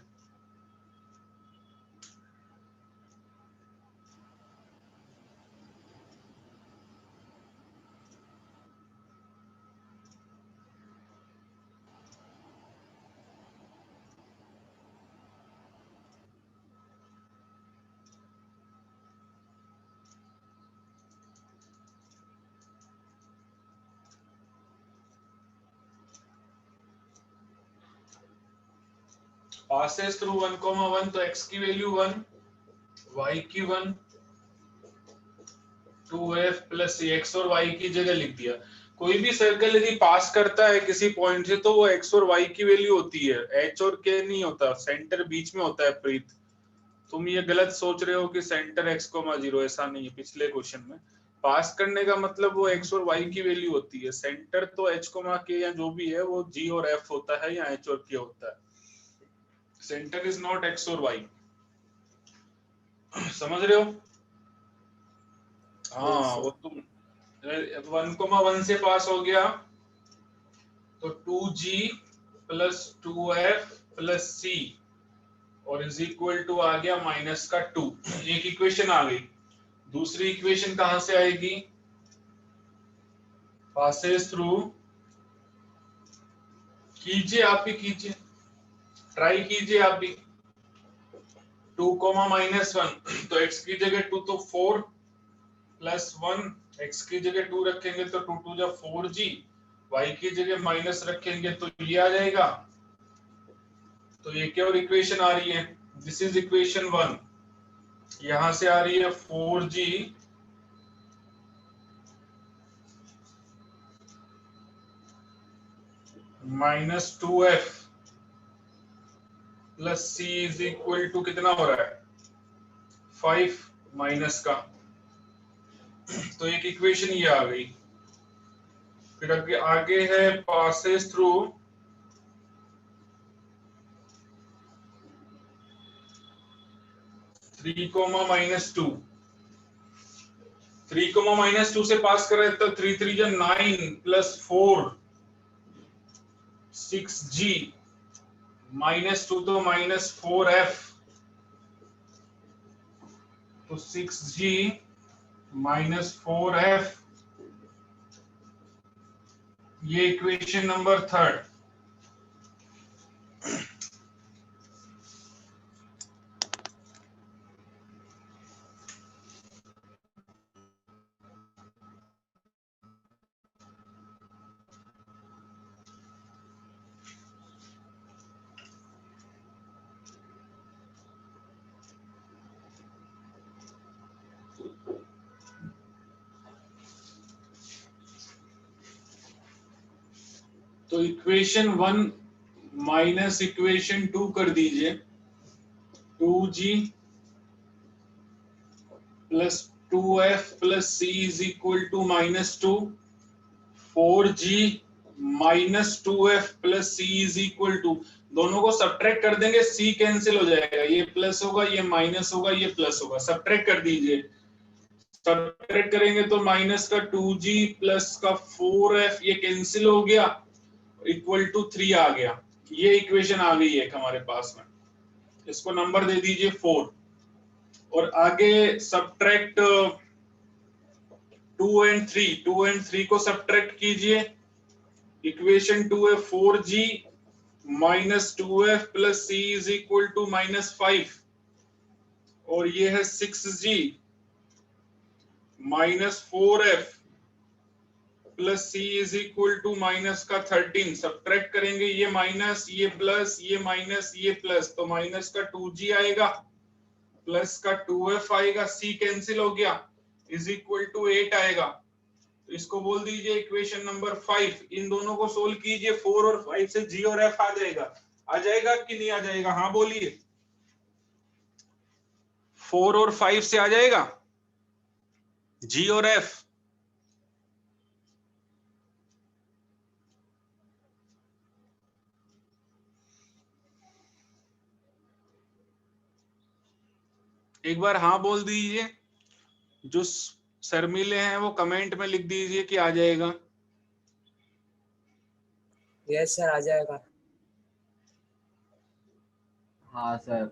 पासेस थ्रू 1, 1, तो x की वैल्यू 1, y की 1, 2f प्लस x और y की जगह लिख दिया। कोई भी सर्कल यदि पास करता है किसी पॉइंट से तो वो x और y की वैल्यू होती है, h और k नहीं होता। सेंटर बीच में होता है। प्रीत, तुम ये गलत सोच रहे हो कि सेंटर x, 0, ऐसा नहीं है। पिछले क्वेश्चन में पास करने का मतलब वो x और y की वैल्यू होती है। सेंटर तो h, k या जो भी है वो g और f होता है या h और k होता है। सेंटर इज नॉट x और y। समझ रहे हो? हाँ, वो तुम 1, 1 से पास हो गया तो 2g plus 2f plus c और इज इक्वल टू आ गया -2। एक इक्वेशन आ गई। दूसरी इक्वेशन कहां से आएगी? पासेस थ्रू, कीजिए, आप भी कीजिए, ट्राई कीजिए आप भी। 2, -1, तो x की जगह 2 तो 4 प्लस 1, x की जगह 2 रखेंगे तो 2, 2 जा 4g, y की जगह माइनस रखेंगे तो ये आ जाएगा। तो ये क्या और इक्वेशन आ रही है? This is equation 1। यहां से आ रही है 4g -2f plus c is equal to कितना हो रहा है? 5 माइनस का। तो एक इक्वेशन ये आ गई। फिर आगे है passes through 3, -2। 3, -2 से पास कर रहे तो 3 3 जा 9 प्लस 4 6G -2 तो -4F तो 6G -4F ये इक्वेशन नंबर 3। तो इक्वेशन 1 माइनस इक्वेशन 2 कर दीजिए। 2G plus 2F plus C is equal to -2। 4G minus 2F plus C is equal to, दोनों को सब्ट्रैक्ट कर देंगे, C कैंसिल हो जाएगा, ये प्लस होगा, ये माइनस होगा, ये प्लस होगा, सब्ट्रैक्ट कर दीजिए। सब्ट्रैक्ट करेंगे तो माइनस का 2G प्लस का 4F ये कैंसिल हो गया, इक्वल टू 3 आ गया। ये इक्वेशन आ गई है हमारे पास में, इसको नंबर दे दीजिए 4। और आगे सब्ट्रैक्ट 2 एंड 3 को सब्ट्रैक्ट कीजिए। इक्वेशन 2 है 4G minus 2F plus C is equal to -5 और ये है 6G minus 4F plus C is equal to minus का 13। सब्ट्रैक्ट करेंगे, ये माइनस, ये प्लस, ये माइनस, ये प्लस, तो माइनस का 2G आएगा, प्लस का 2F आएगा, C कैंसिल हो गया, इज इक्वल टू 8 आएगा। तो इसको बोल दीजिए इक्वेशन नंबर 5। इन दोनों को सोल्व कीजिए, 4 और 5 से G और F आ जाएगा। आ जाएगा कि नहीं आ जाएगा? हाँ बोलिए। 4 और 5 से आ जाएगा G और F? एक बार हाँ बोल दीजिए। जो शर्मीले हैं वो कमेंट में लिख दीजिए कि आ जाएगा। यस सर, आ जाएगा। हाँ सर।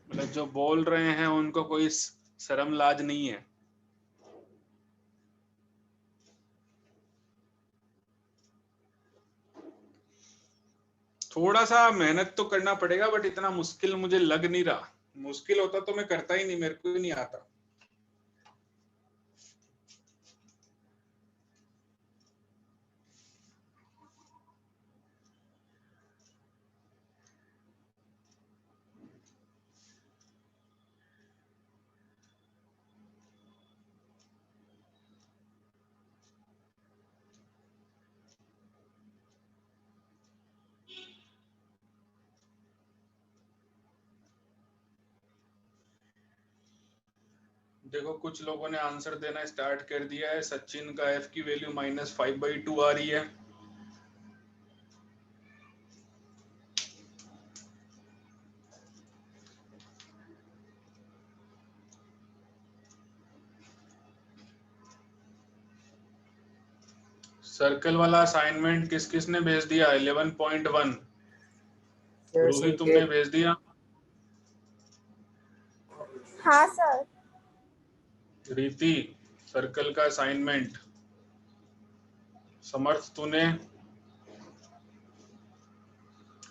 मतलब जो बोल रहे हैं उनको कोई शर्म लाज नहीं है। थोड़ा सा मेहनत तो करना पड़ेगा, बट इतना मुश्किल मुझे लग नहीं रहा। मुश्किल होता तो मैं करता ही नहीं, मेरे को ही नहीं आता। देखो कुछ लोगों ने आंसर देना स्टार्ट कर दिया है। सचिन का F की वैल्यू -5/2 आ रही है। सर्कल वाला असाइनमेंट किस किस ने भेज दिया? 11.1 रोहित तुमने भेज दिया? हाँ सर। रीति सर्कल का असाइनमेंट। समर्थ तूने?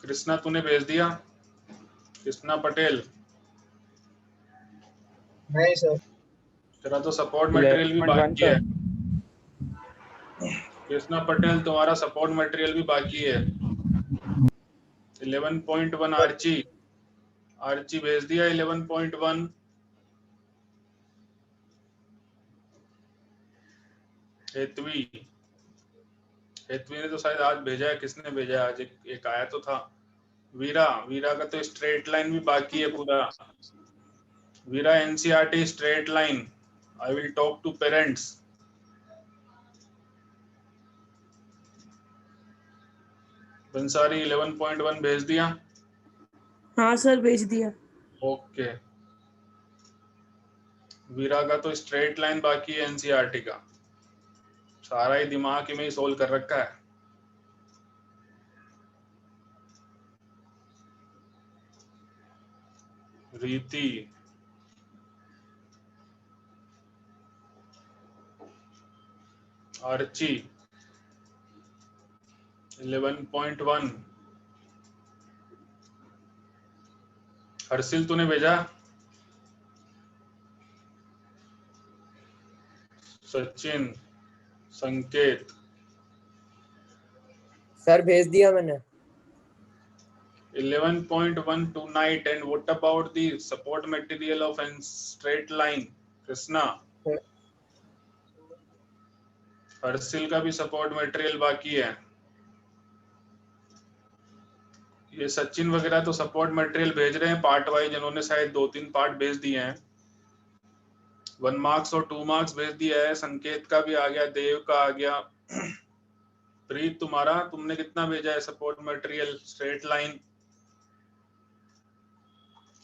कृष्णा तूने भेज दिया? कृष्णा पटेल? नहीं सर। तेरा तो सपोर्ट मटेरियल भी बाकी है। कृष्णा पटेल तुम्हारा सपोर्ट मटेरियल भी बाकी है। 11.1 आर्ची भेज दिया 11.1। हेतवी ने तो शायद आज भेजा है। किसने भेजा है आज? एक आया तो था। वीरा का तो स्ट्रेट लाइन भी बाकी है पूरा। Veera NCERT straight line. I will talk to parents. Bansari 11.1 भेज दिया? हाँ सर भेज दिया। ओके। वीरा का तो स्ट्रेट लाइन बाकी है एनसीईआरटी का, सारा ही दिमाग में ही सोल्व कर रखा है। रीति, आर्ची 11.1, हर्षिल तूने भेजा? सचिन, संकेत, सर भेज दिया मैंने। 11.1 tonight, and what about the support material of a straight line? Krishna, Harsil का भी सपोर्ट मटेरियल बाकी है। ये सचिन वगैरह तो सपोर्ट मटेरियल भेज रहे हैं पार्ट वाइज, इन्होंने शायद 2-3 पार्ट भेज दिए हैं, 1 मार्क्स और 2 मार्क्स भेज दिया है। संकेत का भी आ गया, देव का आ गया। प्रीत तुम्हारा, तुमने कितना भेजा है support material straight line?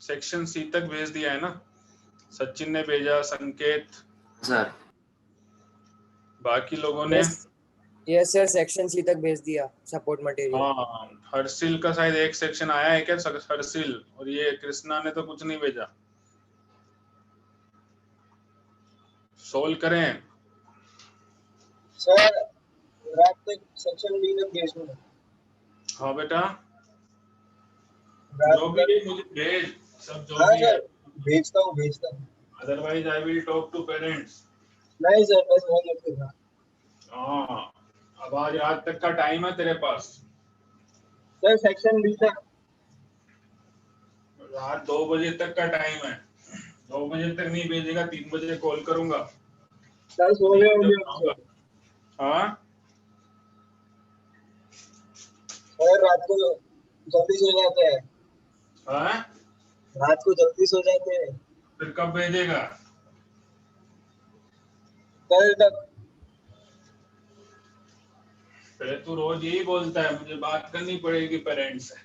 Section C तक भेज दिया है ना? सचिन ने भेजा, संकेत, सर बाकी लोगों ने? यस सर, सेक्शन सी तक भेज दिया सपोर्ट मटेरियल। हाँ, हर्षिल का शायद एक सेक्शन आया है क्या? हर्षिल और ये कृष्णा ने तो कुछ नहीं भेजा। सोल्व करें सर रात तक सेक्शन बी तक भेज दूंगा। हाँ बेटा, रात जो भी तक है मुझे भेज, सब जो हाँ भी है। सर भेजता हूँ। Otherwise I will talk to parents. नहीं सर बस वो लगेगा। हाँ, अब आज रात तक का टाइम है तेरे पास। सर सेक्शन बी तक रात 2 बजे तक का टाइम है। 2 बजे तक नहीं भेजेगा, 3 बजे कॉल करूंगा। सर सो गए होंगे। हाँ सर रात को जल्दी सो जाते हैं। हाँ, रात को जल्दी सो जाते हैं। फिर कब भेजेगा? कल तक। पहले तू रोज यही बोलता है, मुझे बात करनी पड़ेगी पेरेंट्स से।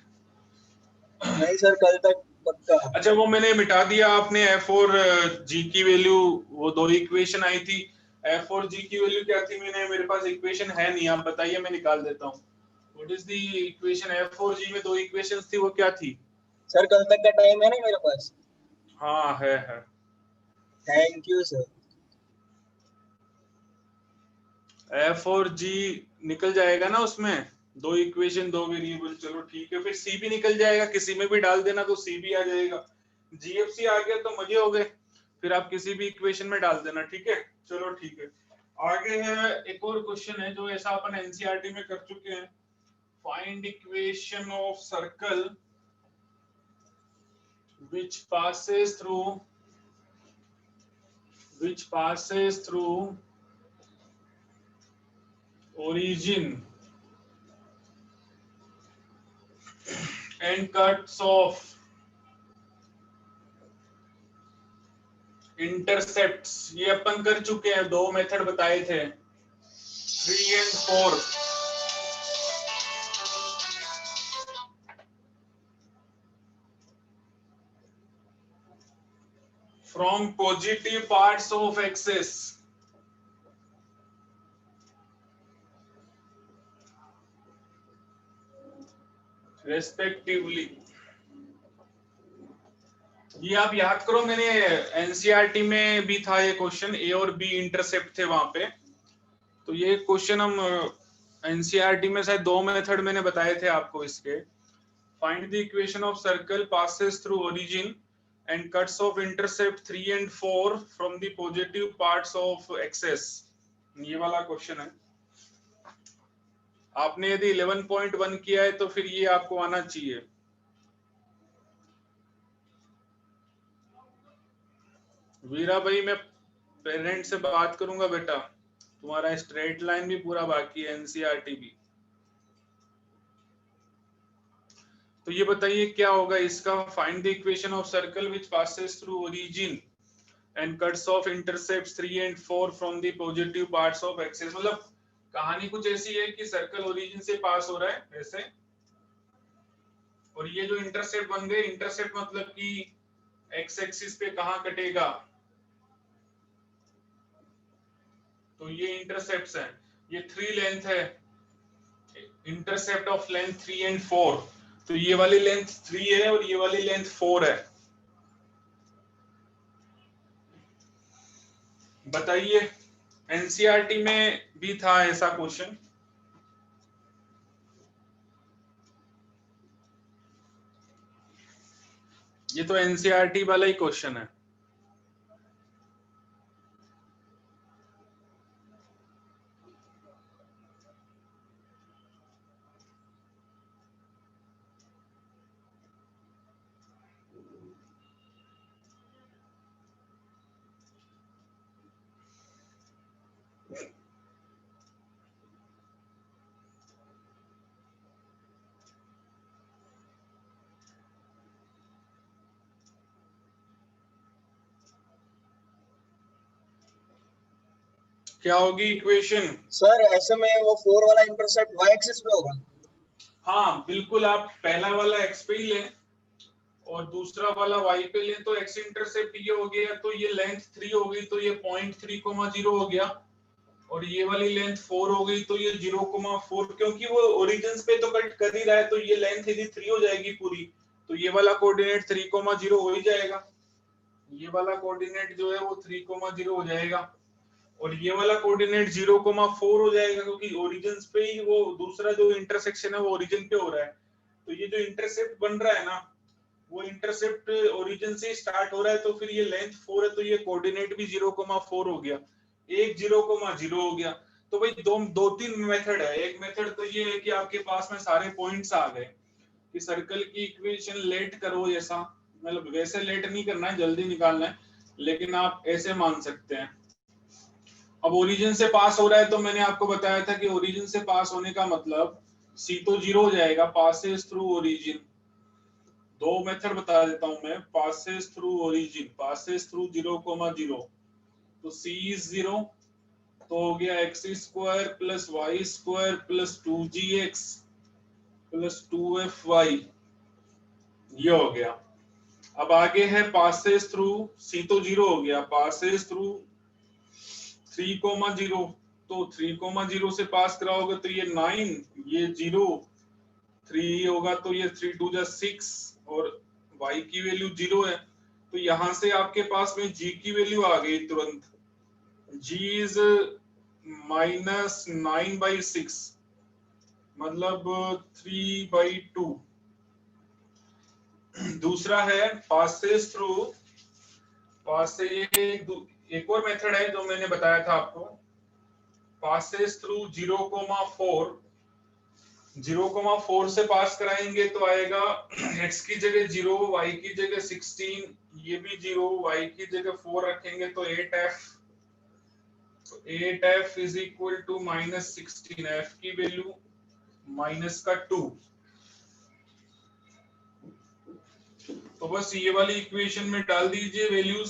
नहीं सर कल तक पक्का। अच्छा, वो मैंने मिटा दिया आपने एफ और जी की वैल्यू, वो 2 इक्वेशन आई थी। एफ और जी की वैल्यू क्या थी? मेरे पास इक्वेशन है नहीं, आप बताइए, मैं निकाल देता हूँ। What is the equation? F और जी में 2 इक्वेशंस थी, वो क्या थी? सर कल तक का टाइम है ना मेरे पास। हाँ है। Thank you sir. एफ और जी निकल जाएगा ना उसमें, 2 इक्वेशन 2 वेरिएबल। चलो ठीक है, फिर सी भी निकल जाएगा, किसी में भी डाल देना तो सी भी आ जाएगा। जीएफसी आ गया तो मजे हो गए, फिर आप किसी भी इक्वेशन में डाल देना। ठीक है, चलो ठीक है। आगे है एक और क्वेश्चन है जो ऐसा अपन एनसीईआरटी में कर चुके हैं। Find equation of circle which passes through origin and cuts off intercepts। ये अपन कर चुके हैं, 2 मेथड बताए थे, 3 and 4। from positive parts of axis respectively। ये आप याद करो, मैंने एनसीईआरटी में भी था ये क्वेश्चन, ए और बी इंटरसेप्ट थे वहां पे। तो ये क्वेश्चन हम एनसीईआरटी में शायद 2 मेथड मैंने बताए थे आपको इसके। Find the equation of circle passes through origin and cuts off intercept 3 and 4 from the positive parts of axis। ये वाला क्वेश्चन है। आपने यदि 11.1 किया है तो फिर ये आपको आना चाहिए। वीरा भाई, मैं पेरेंट से बात करूंगा बेटा, तुम्हारा स्ट्रेट लाइन भी पूरा बाकी है, एनसीईआरटी भी। तो ये बताइए क्या होगा इसका? Find the equation of circle which passes through origin and cuts of intercepts 3 and 4 from the positive parts of axis. मतलब कहानी कुछ ऐसी है कि सर्कल ओरिजिन से पास हो रहा है, वैसे और ये जो इंटरसेप्ट बन गए, इंटरसेप्ट मतलब कि एक्स एक्सिस पे कहाँ कटेगा, तो ये इंटरसेप्ट्स हैं। ये 3 लेंथ है, इंटरसेप्ट ऑफ लेंथ 3 एंड 4, तो ये वाली लेंथ 3 है और ये वाली लेंथ 4 है। बताइए, एनसीईआरटी में भी था ऐसा क्वेश्चन। ये तो एनसीईआरटी वाला ही क्वेश्चन है। क्या होगी इक्वेशन? सर ऐसे में वो 4 वाला इंटरसेप्ट y एक्सिस पे होगा। हाँ बिल्कुल, आप पहला वाला x पे ही लें और दूसरा वाला y पे लें, तो x इंटरसेप्ट ये हो गया, तो ये लेंथ 3 हो गई, तो ये 0.3, 0 हो गया, और ये वाली लेंथ 4 हो गई, तो ये 0,4, क्योंकि वो ओरिजिन पे तो कट कर ही रहा है, तो ये लेंथ यदि 3 हो जाएगी पूरी, तो ये वाला कोऑर्डिनेट 3,0 हो ही जाएगा। ये वाला कोऑर्डिनेट जो है वो 3,0 हो जाएगा, और ये वाला कोऑर्डिनेट 0,4 हो जाएगा, क्योंकि ओरिजिन पे ही वो दूसरा जो इंटरसेक्शन है वो ओरिजिन पे हो रहा है। तो ये जो इंटरसेप्ट बन रहा है ना, वो इंटरसेप्ट ओरिजिन से स्टार्ट हो रहा है, तो फिर ये लेंथ 4 है, तो ये कोऑर्डिनेट भी 0,4 हो गया, एक 0,0 हो गया। तो भाई दो तीन मेथड है। एक मेथड तो ये है कि आपके पास में सारे पॉइंट्स आ गए कि सर्कल की इक्वेशन लेट करो, ऐसा मतलब वैसे लेट नहीं करना है, जल्दी निकालना है, लेकिन आप ऐसे मान सकते हैं। अब ओरिजिन से पास हो रहा है, तो मैंने आपको बताया था कि ओरिजिन से पास होने का मतलब सी तो 0 हो जाएगा, पासेस थ्रू ओरिजिन। दो मेथड बता देता हूं मैं, passes through origin, passes through 0,0, तो सी इज 0, तो हो गया x square plus y square plus 2gx plus 2fy, ये हो गया। अब आगे है पासेस थ्रू, सी तो 0 हो गया, पासेस थ्रू 3,0, तो 3,0 से पास कराओगे तो ये 9, ये 0, 3 होगा, तो ये 3 2 6, और y की वैल्यू 0 है, तो यहां से आपके पास में g की वैल्यू आ गई तुरंत। g इज -9/6, मतलब 3/2। दूसरा है पासेस थ्रू, पासे एक और मेथड है जो मैंने बताया था आपको, पासेस थ्रू 0,4, 0,4 से पास कराएंगे तो आएगा x की जगह 0, y की जगह 16, ये भी 0, y की जगह 4 रखेंगे तो 8f, तो 8f is equal to -16, f की वैल्यू -2। तो बस ये वाली इक्वेशन में डाल दीजिए वैल्यूज।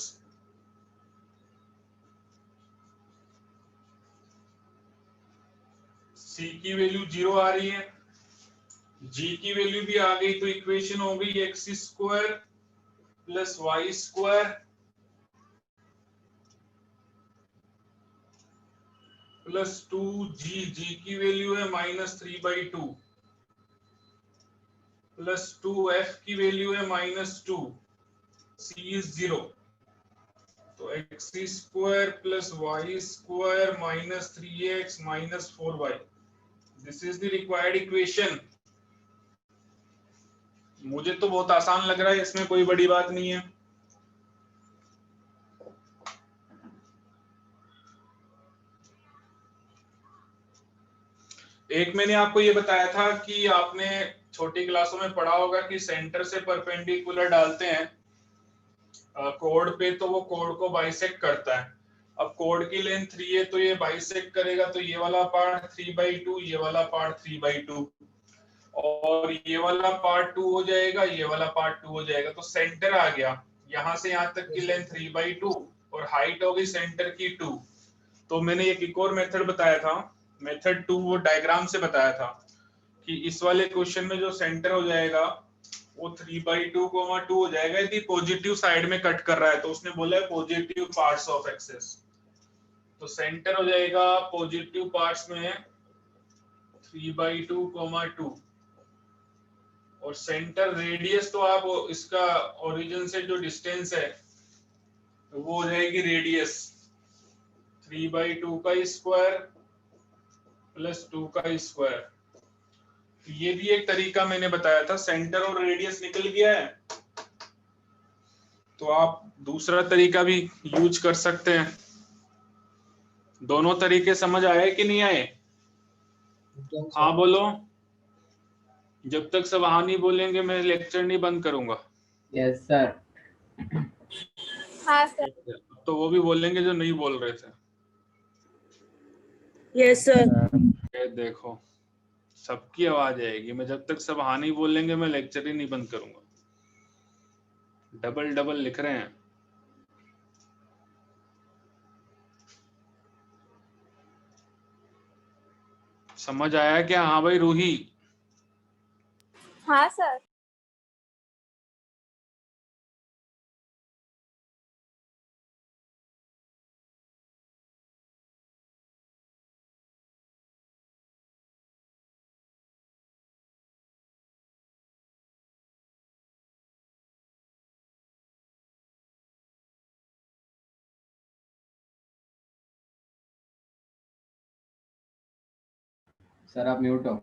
c की वैल्यू 0 आ रही है, g की वैल्यू भी आ गई, तो इक्वेशन हो गई x square plus y square plus 2g, g की वैल्यू है -3/2 प्लस 2f की वैल्यू है -2, c इज 0, तो x square plus y square -3x -4y, this is the required equation. मुझे तो बहुत आसान लग रहा है, इसमें कोई बड़ी बात नहीं है। एक मैंने आपको ये बताया था कि आपने छोटी क्लासों में पढ़ा होगा कि सेंटर से परपेंडिकुलर डालते हैं कोड पे, तो वो कोड को बाइसेक्ट करता है। अब कोड की लेंथ 3 है, तो ये बाइसेक्ट करेगा, तो ये वाला पार्ट 3/2, ये वाला पार्ट 3/2, और ये वाला पार्ट 2 हो जाएगा, ये वाला पार्ट 2 हो जाएगा, तो सेंटर आ गया। यहाँ से यहाँ तक की लेंथ 3/2 और हाइट हो गई सेंटर की 2। तो मैंने एक और मेथड बताया था, मेथड 2, वो डायग्राम से बताया था कि इस वाले क्वेश्चन में जो सेंटर हो जाएगा वो 3/2, 2 हो जाएगा यदि पॉजिटिव साइड में कट कर रहा है, तो उसने बोला है पॉजिटिव पार्ट्स ऑफ एक्सेस। तो सेंटर हो जाएगा पॉजिटिव पार्ट्स में 3/2, 2 और सेंटर रेडियस तो आप इसका ओरिजिन से जो डिस्टेंस है तो वो हो जाएगी रेडियस 3/2 का स्क्वायर प्लस 2 का स्क्वायर। ये भी एक तरीका मैंने बताया था, सेंटर और रेडियस निकल गया है तो आप दूसरा तरीका भी यूज कर सकते हैं। दोनों तरीके समझ आए कि नहीं आए? हाँ बोलो। जब तक सब हाँ नहीं बोलेंगे मैं लेक्चर नहीं बंद करूंगा। Yes sir. हाँ सर। तो वो भी बोलेंगे जो नहीं बोल रहे थे। Yes sir. ये देखो सबकी आवाज आएगी, मैं जब तक सब हाँ नहीं बोलेंगे मैं लेक्चर ही नहीं बंद करूंगा। डबल डबल लिख रहे हैं। समझ आया क्या? हाँ भाई रूही। हाँ सर। सर आप म्यूट हो।